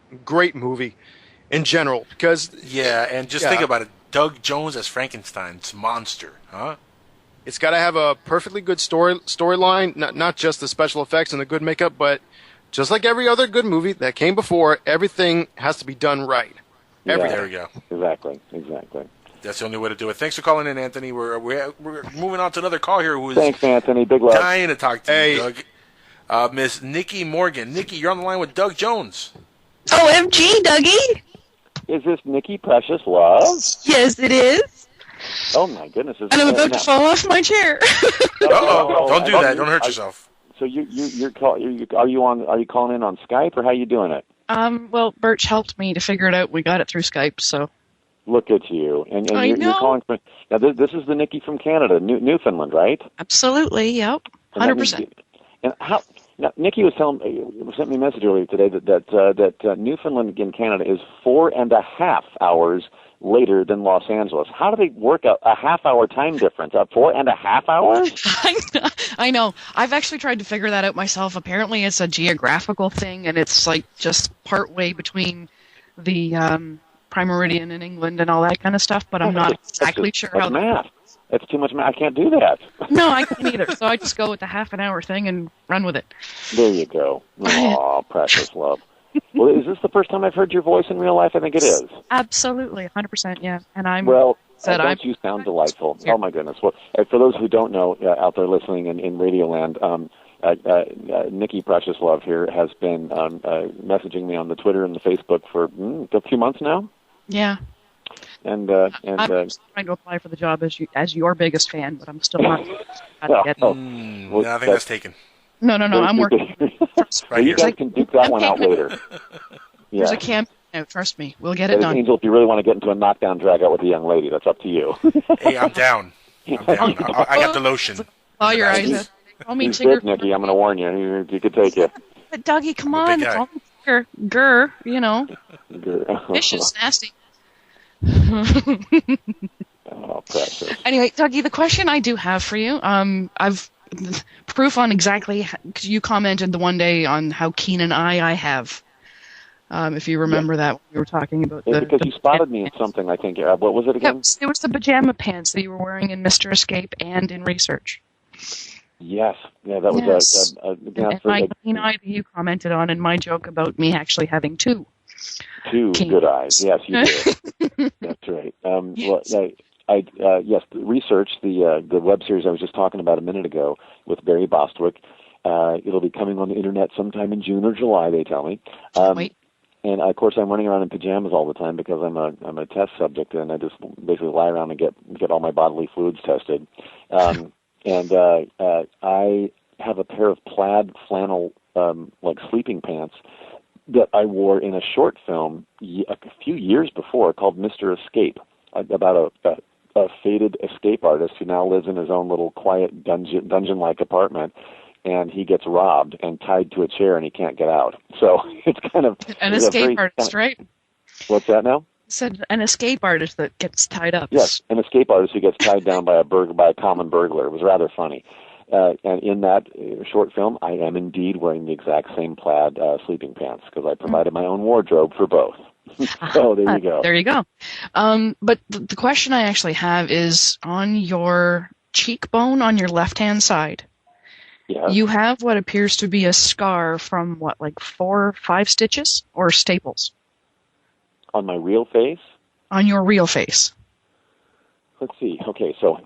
movie in general. Because and just think about it. Doug Jones as Frankenstein's monster, huh? It's got to have a perfectly good storyline, not just the special effects and the good makeup, but just like every other good movie that came before, everything has to be done right. Everything. There we go. Exactly. That's the only way to do it. Thanks for calling in, Anthony. We're moving on to another call here who is Thanks, Anthony. Big love. Dying to talk to you, Doug. Miss Nikki Morgan. Nikki, you're on the line with Doug Jones. OMG, Dougie. Is this Nikki Precious Love? Yes, it is. Oh my goodness! And I'm about to fall off my chair. Don't do that. Don't hurt yourself. So are you calling in on Skype or how are you doing it? Well, Birch helped me to figure it out. We got it through Skype, so. Look at you. And you're calling from, now this is the Nikki from Canada, Newfoundland, right? Absolutely, yep. 100%. And how, now, Nikki sent me a message earlier today that Newfoundland in Canada is 4.5 hours later than Los Angeles. How do they work a half-hour time difference? 4.5 hours? I know. I've actually tried to figure that out myself. Apparently it's a geographical thing, and it's like just part way between the prime meridian in England and all that kind of stuff, but I'm not exactly sure how math. That's too much math. I can't do that. No, I can't either. So I just go with the half an hour thing and run with it. There you go. Oh, precious love. Well, is this the first time I've heard your voice in real life? I think it is. Absolutely, 100%, yeah. And don't you sound delightful? Oh my goodness. Well, for those who don't know out there listening in Radioland, Nikki Precious Love here has been messaging me on the Twitter and the Facebook for a few months now. Yeah. And I'm trying to apply for the job as your biggest fan, but I'm still not. I think that's taken. No, I'm working. You guys can duke that one out later. Yeah. There's a camp. No, trust me, we'll get it done. Angel, if you really want to get into a knockdown drag out with a young lady, that's up to you. Hey, I'm down. I got the lotion. Oh, your eyes. Call me He's big, Nikki. I'm going to warn you. He could take you. But Dougie, come on. It's all Grr, you know. Grr. Vicious, nasty. Oh, precious. Anyway, Dougie, the question I do have for you, I've proof on exactly, because you commented the one day on how keen an eye I have. If you remember that, we were talking about because you spotted me in something, I think. What was it again? It was the pajama pants that you were wearing in Mr. Escape and in Research. Yes. Yeah, that was and my keen eye that you commented on, and my joke about me actually having two. Two good eyes. Yes, you did. That's right. Yes. Well, yes, the Research, the web series I was just talking about a minute ago with Barry Bostwick. It'll be coming on the internet sometime in June or July, they tell me. Wait. And of course, I'm running around in pajamas all the time because I'm a test subject, and I just basically lie around and get all my bodily fluids tested. And I have a pair of plaid flannel like sleeping pants that I wore in a short film a few years before called Mr. Escape, about a faded escape artist who now lives in his own little quiet dungeon-like apartment, and he gets robbed and tied to a chair, and he can't get out. So it's kind of an escape artist, right? What's that now? Said an escape artist that gets tied up. Yes, an escape artist who gets tied down by a common burglar. It was rather funny. And in that short film, I am indeed wearing the exact same plaid sleeping pants because I provided my own wardrobe for both. So there you go. There you go. But the question I actually have is on your cheekbone on your left-hand side. Yes. You have what appears to be a scar from like 4 or 5 stitches or staples? On my real face? On your real face. Let's see. Okay, so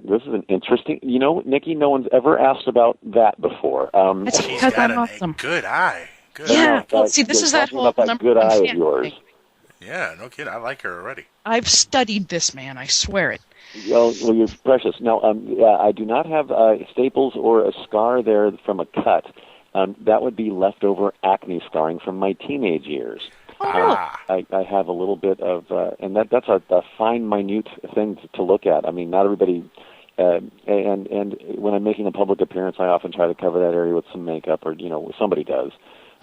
this is an interesting... You know, Nikki, no one's ever asked about that before. That's because I'm awesome. Good eye. Good. Yeah, well, see, this is that whole about that good eye of yours. Thing. Yeah, no kidding. I like her already. I've studied this man. I swear it. Well, you're precious. No, I do not have staples or a scar there from a cut. That would be leftover acne scarring from my teenage years. I have a little bit of, and that's a fine, minute thing to look at. I mean, not everybody, and when I'm making a public appearance, I often try to cover that area with some makeup, or somebody does.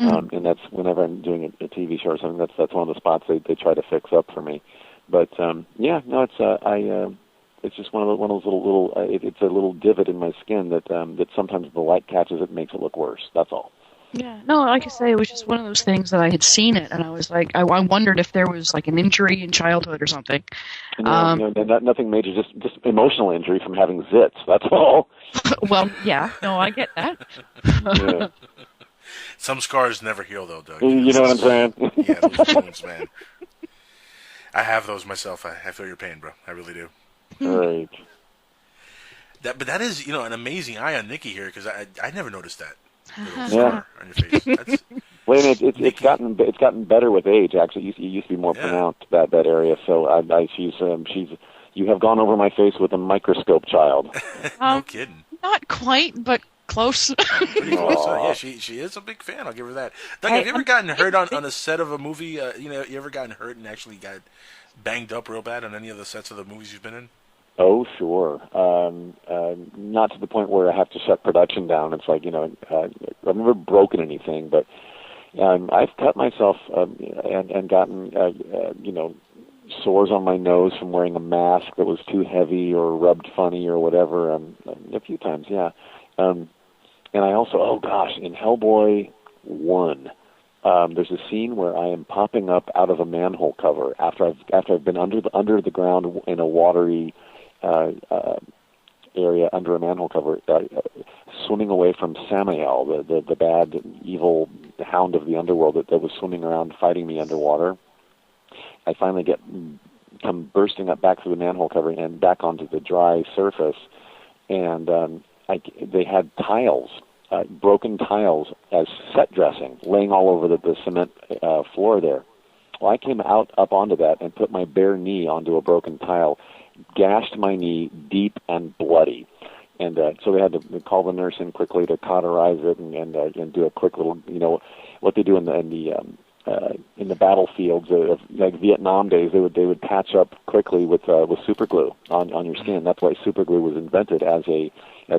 And that's whenever I'm doing a TV show or something. That's one of the spots they try to fix up for me. But it's just one of those little it's a little divot in my skin that sometimes the light catches it and makes it look worse. That's all. Yeah, no, like I say, it was just one of those things that I had seen it, and I was like, I wondered if there was like an injury in childhood or something. Nothing major, just emotional injury from having zits. That's all. Well, yeah, no, I get that. Yeah. Some scars never heal, though, Doug. You know what I'm saying? Yeah, those wounds, man. I have those myself. I feel your pain, bro. I really do. Right. But that is, an amazing eye on Nikki here, because I never noticed that. Yeah. On your face. Well, it's gotten better with age. Actually, it used to be more pronounced that area. So you have gone over my face with a microscope, child. No kidding. Not quite, but close. Pretty close. Yeah, she is a big fan. I'll give her that. Doug, have you ever gotten hurt on a set of a movie? You ever gotten hurt and actually got banged up real bad on any of the sets of the movies you've been in? Oh, sure. Not to the point where I have to shut production down. It's like, I've never broken anything, but I've cut myself and gotten, sores on my nose from wearing a mask that was too heavy or rubbed funny or whatever. A few times, yeah. And I also, in Hellboy 1, there's a scene where I am popping up out of a manhole cover after I've been under the ground in a watery area under a manhole cover, swimming away from Samael, the bad, evil hound of the underworld that was swimming around fighting me underwater. I finally come bursting up back through the manhole cover and back onto the dry surface, and they had tiles, broken tiles as set dressing, laying all over the cement floor there. Well, I came up onto that and put my bare knee onto a broken tile, gashed my knee deep and bloody. And so they had to call the nurse in quickly to cauterize it and do a quick little, what they do in the battlefields of like Vietnam days. They would patch up quickly with super glue on your skin. That's why super glue was invented as a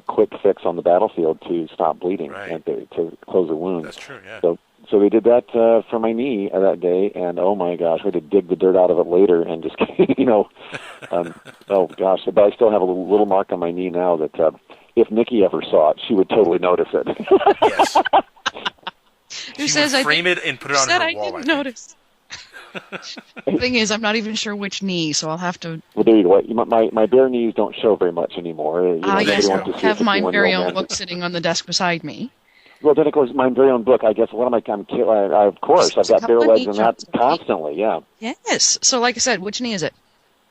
quick fix on the battlefield to stop bleeding and to close a wound. That's true. Yeah. So they did that for my knee that day, and oh my gosh, I had to dig the dirt out of it later, and just oh gosh, but I still have a little mark on my knee now that if Nikki ever saw it, she would totally notice it. Yes. Who says I frame it and put it on her wall? I didn't notice. The thing is, I'm not even sure which knee, so I'll have to. Well, there you go. My bare knees don't show very much anymore. Yes, I have my very own book sitting on the desk beside me. Well, then, of course, my very own book. I guess what am I? Of course, I've got bare legs and that constantly. Yeah. Yes. So, like I said, which knee is it?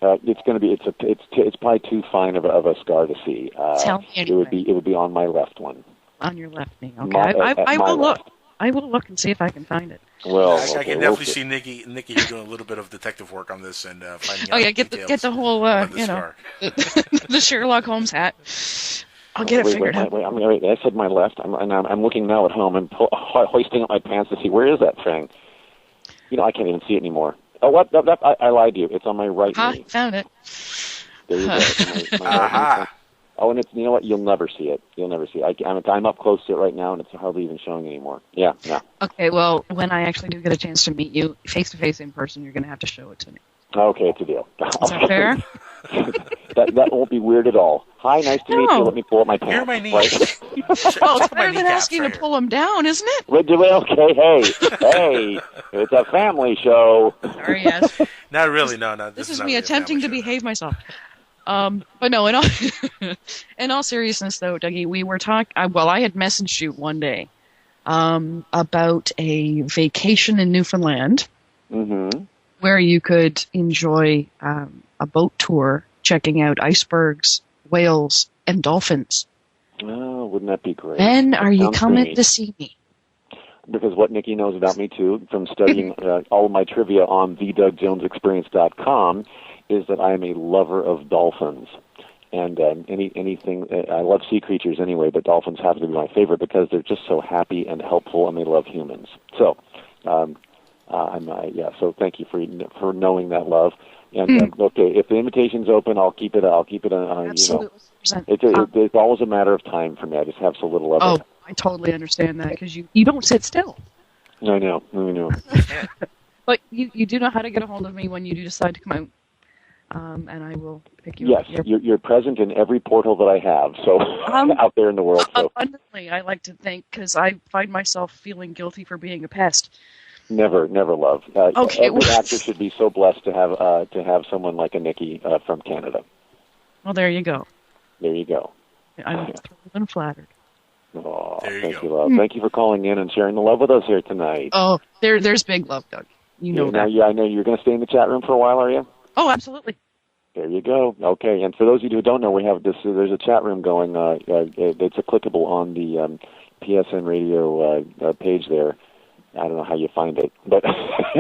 It's going to be. It's probably too fine of a scar to see. Tell me anyway. It would be on my left one. On your left knee. Okay. I will look. I will look and see if I can find it. Well, I can definitely see Nikki here doing a little bit of detective work on this and finding out. Oh yeah, get the whole the Sherlock Holmes hat. I'll get it figured out. Wait, I said my left. I'm looking now at home and hoisting up my pants to see where is that thing. I can't even see it anymore. Oh, what? I lied to you. It's on my right knee. Found it. There you go. My oh, and it's, you know what? You'll never see it. You'll never see it. I'm up close to it right now, and it's hardly even showing anymore. Yeah. Okay, well, when I actually do get a chance to meet you face-to-face in person, you're going to have to show it to me. Okay, it's a deal. Is that fair? that won't be weird at all. Hi, nice to meet you. Let me pull up my pants. Here are my knees. Right? Well, it's better than asking to pull them down, isn't it? Okay, hey, it's a family show. Sorry, yes. Not really, no. This is not me really attempting to behave myself. But no, in all seriousness, though, Dougie, we were talking. I had messaged you one day about a vacation in Newfoundland, where you could enjoy a boat tour, checking out icebergs, whales, and dolphins. Oh, wouldn't that be great? When are you coming dreamy. to see me? Because what Nikki knows about me, too, from studying all of my trivia on thedougjonesexperience.com, is that I am a lover of dolphins. And anything, I love sea creatures anyway, but dolphins happen to be my favorite because they're just so happy and helpful, and they love humans. So, so thank you for knowing that love. And okay, if the invitation's open, I'll keep it. Absolutely. It's always a matter of time for me. I just have so little of it. I totally understand that because you don't sit still. I know. But you do know how to get a hold of me when you do decide to come out, and I will pick you up. Yes, you're present in every portal that I have, so out there in the world. So. Abundantly, I like to think, because I find myself feeling guilty for being a pest. Never, love. Okay, every actor should be so blessed to have someone like a Nikki from Canada. Well, there you go. There you go. I'm thrilled and flattered. Oh, there you thank go. you, love. Thank you for calling in and sharing the love with us here tonight. Oh, there's big love, Doug. You know that. I know you're going to stay in the chat room for a while, are you? Oh, absolutely. There you go. Okay, and for those of you who don't know, we have this. There's a chat room going. It's clickable on the PSN Radio page there. I don't know how you find it, but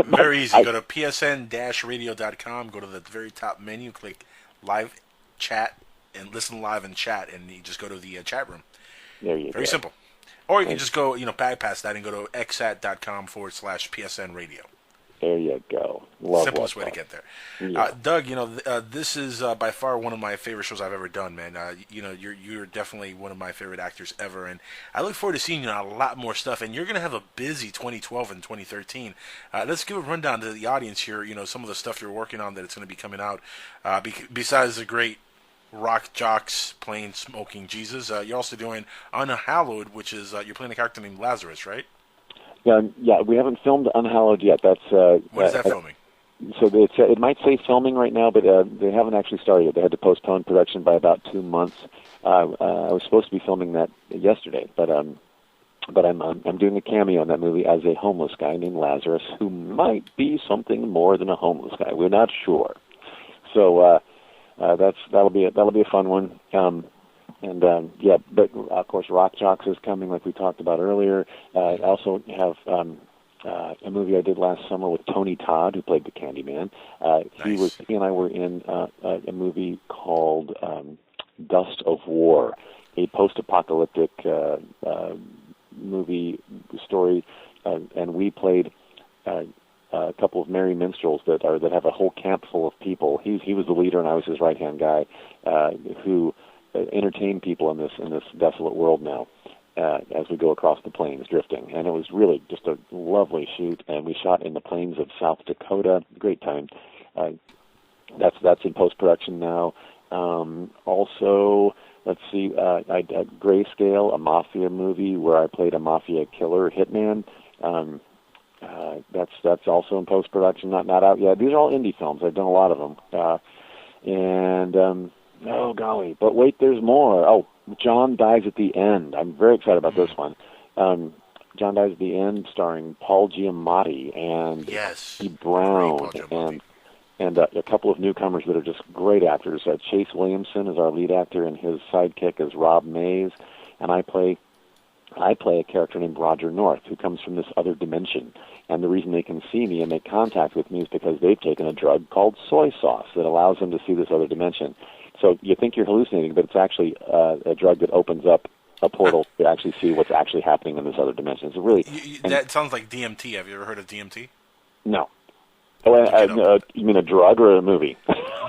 very easy. Go to psn-radio.com. Go to the very top menu, click Live Chat, and listen live and chat, and you just go to the chat room. There you go. Very simple. Or you can just go, bypass that and go to xat.com/PSN Radio. There you go. Simplest way to get there. Yeah. Doug, this is by far one of my favorite shows I've ever done, man. You're definitely one of my favorite actors ever, and I look forward to seeing you on a lot more stuff. And you're going to have a busy 2012 and 2013. Let's give a rundown to the audience here. Some of the stuff you're working on that it's going to be coming out. Besides the great Rock Jocks playing Smoking Jesus, you're also doing Unhallowed, which is you're playing a character named Lazarus, right? Yeah, we haven't filmed Unhallowed yet. That's when is that filming? So it might say filming right now, but they haven't actually started yet. They had to postpone production by about 2 months. I was supposed to be filming that yesterday, but I'm doing a cameo in that movie as a homeless guy named Lazarus, who might be something more than a homeless guy. We're not sure. So that'll be a fun one. But of course, Rock Jocks is coming, like we talked about earlier. I also have a movie I did last summer with Tony Todd, who played the Candyman. Nice. He and I were in a movie called Dust of War, a post-apocalyptic movie story, and we played a couple of merry minstrels that have a whole camp full of people. He was the leader, and I was his right-hand guy, who entertain people in this desolate world now as we go across the plains drifting. And it was really just a lovely shoot, and we shot in the plains of South Dakota. Great time. That's in post-production now. Also, let's see, I did Grayscale, a mafia movie where I played a mafia killer hitman. That's also in post-production, not out yet. These are all indie films. I've done a lot of them. Oh, golly. But wait, there's more. Oh, John Dies at the End. I'm very excited about this one. John Dies at the End, starring Paul Giamatti and Steve Brown and a couple of newcomers that are just great actors. Chase Williamson is our lead actor, and his sidekick is Rob Mays. And I play a character named Roger North, who comes from this other dimension. And the reason they can see me and make contact with me is because they've taken a drug called soy sauce that allows them to see this other dimension. So you think you're hallucinating, but it's actually a drug that opens up a portal to actually see what's actually happening in this other dimension. So really, that sounds like DMT. Have you ever heard of DMT? No. Oh, you mean a drug or a movie?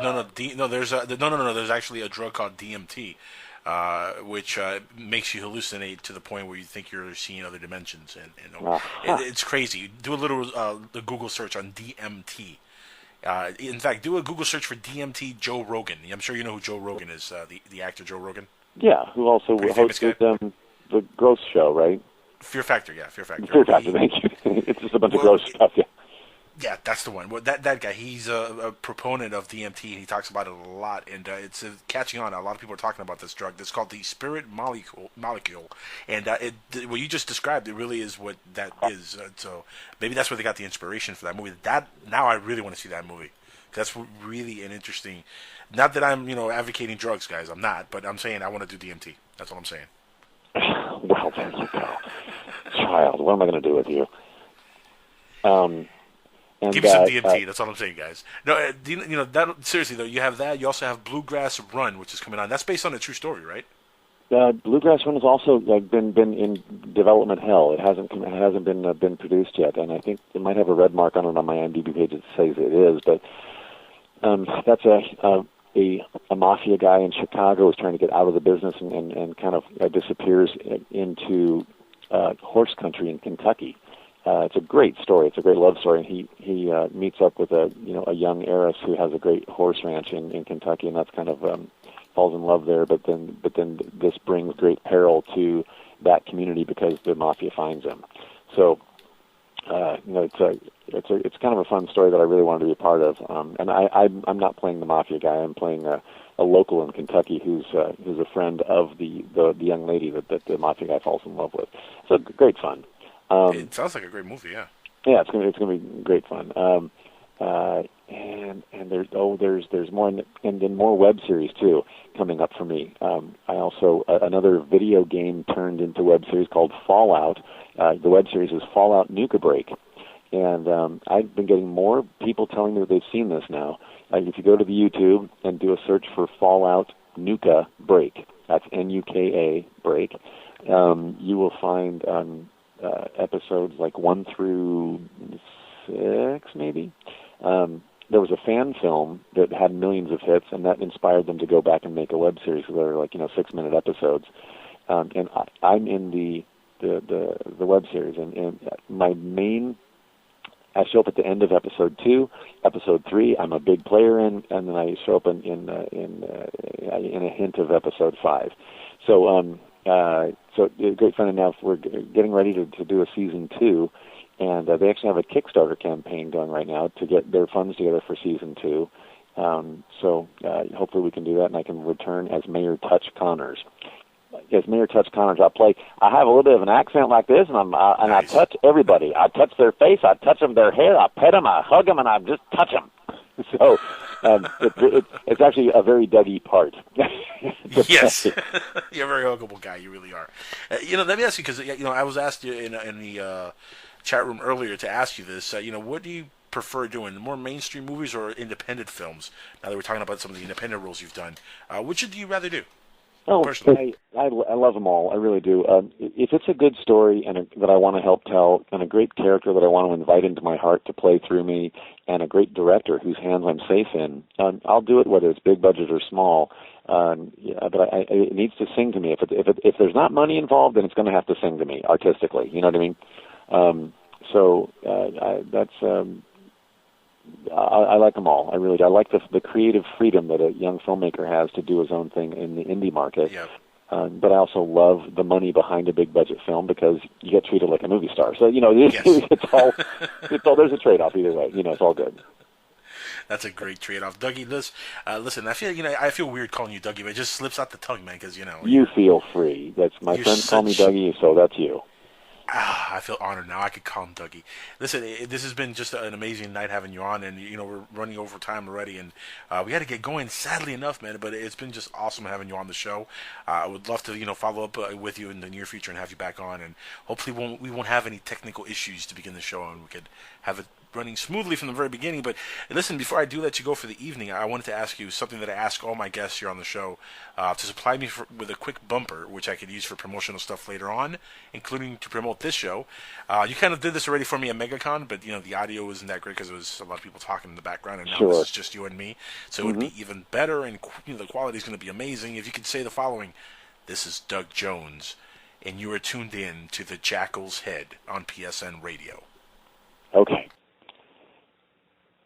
There's actually a drug called DMT, which makes you hallucinate to the point where you think you're seeing other dimensions, and it's crazy. Do a little Google search on DMT. In fact, do a Google search for DMT Joe Rogan. I'm sure you know who Joe Rogan is, the actor Joe Rogan. Yeah, who also hosted the Gross Show, right? Fear Factor, yeah, Fear Factor. Fear Factor, thank you. It's just a bunch of gross stuff, yeah. Yeah, that's the one. Well, that guy, he's a proponent of DMT, and he talks about it a lot, and it's catching on. A lot of people are talking about this drug. It's called the spirit molecule, and what you just described, it really is what that is. So maybe that's where they got the inspiration for that movie. Now I really want to see that movie. That's really an interesting. Not that I'm advocating drugs, guys. I'm not, but I'm saying I want to do DMT. That's what I'm saying. Well, there you go, child. What am I going to do with you? And give me some DMT. That's all I'm saying, guys. No, that seriously though, you have that. You also have Bluegrass Run, which is coming on. That's based on a true story, right? Bluegrass Run has also been in development hell. It hasn't been produced yet, and I think it might have a red mark on it on my IMDb page that says it is. But that's a mafia guy in Chicago is trying to get out of the business and kind of disappears into horse country in Kentucky. It's a great story. It's a great love story. And he meets up with a young heiress who has a great horse ranch in Kentucky, and that's kind of falls in love there. But then this brings great peril to that community because the mafia finds him. So it's kind of a fun story that I really wanted to be a part of. And I'm not playing the mafia guy. I'm playing a local in Kentucky who's a friend of the young lady that the mafia guy falls in love with. So great fun. It sounds like a great movie, yeah. Yeah, it's gonna be great fun. And there's more and then more web series too coming up for me. I also another video game turned into web series called Fallout. The web series is Fallout Nuka Break, and I've been getting more people telling me that they've seen this now. If you go to the YouTube and do a search for Fallout Nuka Break, that's Nuka Break, you will find episodes like 1 through 6, maybe. There was a fan film that had millions of hits, and that inspired them to go back and make a web series. So they're like 6-minute episodes. And I'm in the web series, and my main. I show up at the end of episode 2, episode 3. I'm a big player in, and then I show up in a hint of episode 5. So great fun enough. We're getting ready to do a season 2, and they actually have a Kickstarter campaign going right now to get their funds together for season 2. So hopefully we can do that, and I can return as Mayor Touch Connors. As Mayor Touch Connors, I have a little bit of an accent like this, and I touch everybody. I touch their face, I touch them their hair, I pet them, I hug them, and I just touch them. So it's actually a very Dougie part. Yes, you're a very huggable guy. You really are. Let me ask you, because I was asked you in the chat room earlier to ask you this. What do you prefer doing, more mainstream movies or independent films? Now that we're talking about some of the independent roles you've done, which do you rather do? Oh, I love them all. I really do. If it's a good story and that I want to help tell, and a great character that I want to invite into my heart to play through me, and a great director whose hands I'm safe in, I'll do it whether it's big budget or small. But it needs to sing to me. If there's not money involved, then it's going to have to sing to me artistically. You know what I mean? I like them all. I really do. I like the creative freedom that a young filmmaker has to do his own thing in the indie market. Yep. But I also love the money behind a big budget film because you get treated like a movie star. So Yes. it's all. There's a trade-off either way. It's all good. That's a great trade-off, Dougie. Listen, I feel weird calling you Dougie, but it just slips out the tongue, man. Because you feel free. That's my friends call me Dougie, so that's you. I feel honored now. I could call him Dougie. Listen, this has been just an amazing night having you on, and we're running over time already, and we had to get going. Sadly enough, man, but it's been just awesome having you on the show. I would love to follow up with you in the near future and have you back on, and hopefully we won't have any technical issues to begin the show, and we could have it running smoothly from the very beginning. But listen, before I do let you go for the evening, I wanted to ask you something that I ask all my guests here on the show, to supply me with a quick bumper, which I could use for promotional stuff later on, including to promote this show. You kind of did this already for me at MegaCon, but the audio wasn't that great because there was a lot of people talking in the background, and now this is just you and me. So it would be even better, and the quality is going to be amazing if you could say the following: "This is Doug Jones, and you are tuned in to the Jackals Head on PSN Radio." Okay.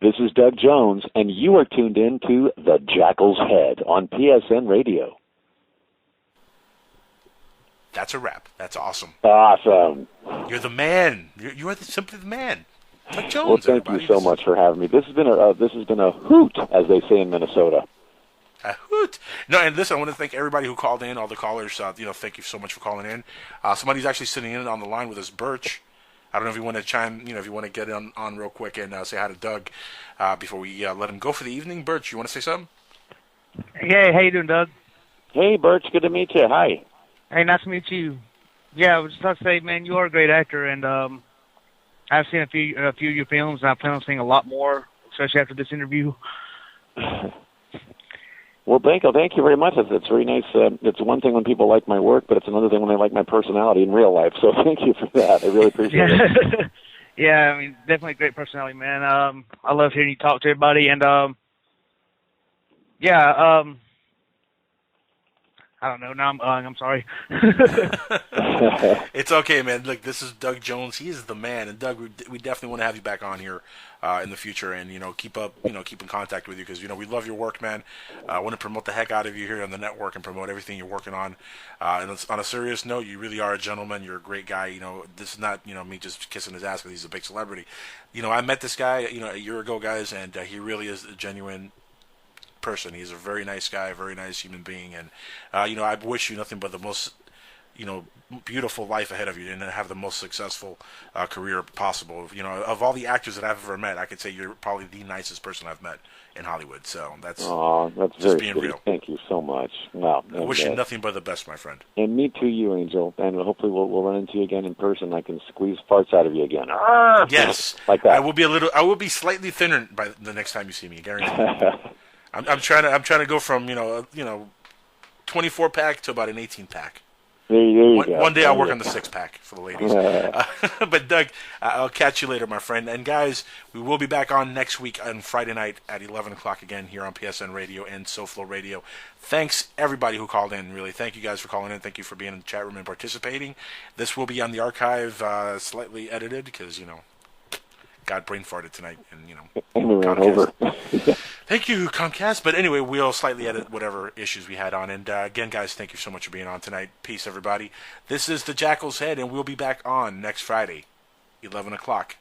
This is Doug Jones, and you are tuned in to the Jackal's Head on PSN Radio. That's a wrap. That's awesome. Awesome. You're the man. You are simply the man. Doug Jones. Well, thank you so much for having me. This has been a hoot, as they say in Minnesota. A hoot. No, and listen, I want to thank everybody who called in, all the callers. Thank you so much for calling in. Somebody's actually sitting in on the line with us, Birch. I don't know if you want to chime, if you want to get on real quick and say hi to Doug before we let him go for the evening. Birch, you want to say something? Hey, how you doing, Doug? Hey, Birch, good to meet you. Hi. Hey, nice to meet you. Yeah, I was just about to say, man, you are a great actor, and I've seen a few of your films, and I plan on seeing a lot more, especially after this interview. Well, thank you very much. It's very nice. It's one thing when people like my work, but it's another thing when they like my personality in real life. So thank you for that. I really appreciate it. Yeah, I mean, definitely a great personality, man. I love hearing you talk to everybody, and I don't know. Now I'm sorry. It's okay, man. Look, this is Doug Jones. He is the man. And Doug, we definitely want to have you back on here in the future, and keep in contact with you because we love your work, man. I want to promote the heck out of you here on the network and promote everything you're working on. And on a serious note, you really are a gentleman. You're a great guy. This is not me just kissing his ass because he's a big celebrity. I met this guy a year ago, guys, and he really is a genuine person. He's a very nice guy, a very nice human being, and I wish you nothing but the most beautiful life ahead of you and have the most successful career possible. Of all the actors that I've ever met, I could say you're probably the nicest person I've met in Hollywood. So that's just very being sweet. Real. Thank you so much. Wow. I wish you nothing but the best, my friend. And me too, you, Angel. And hopefully we'll run into you again in person. I can squeeze parts out of you again. Yes, like that. I will be slightly thinner by the next time you see me. Guaranteed. I'm trying to go from 24 pack to about an 18 pack. There you go. One day I'll work on the 6 pack for the ladies. But Doug, I'll catch you later, my friend. And guys, we will be back on next week on Friday night at 11 o'clock again here on PSN Radio and SoFlo Radio. Thanks everybody who called in. Really, thank you guys for calling in. Thank you for being in the chat room and participating. This will be on the archive, slightly edited because God brain farted tonight, and over. Thank you, Comcast. But anyway, we'll slightly edit whatever issues we had on. And again, guys, thank you so much for being on tonight. Peace, everybody. This is the Jackal's Head, and we'll be back on next Friday, 11 o'clock.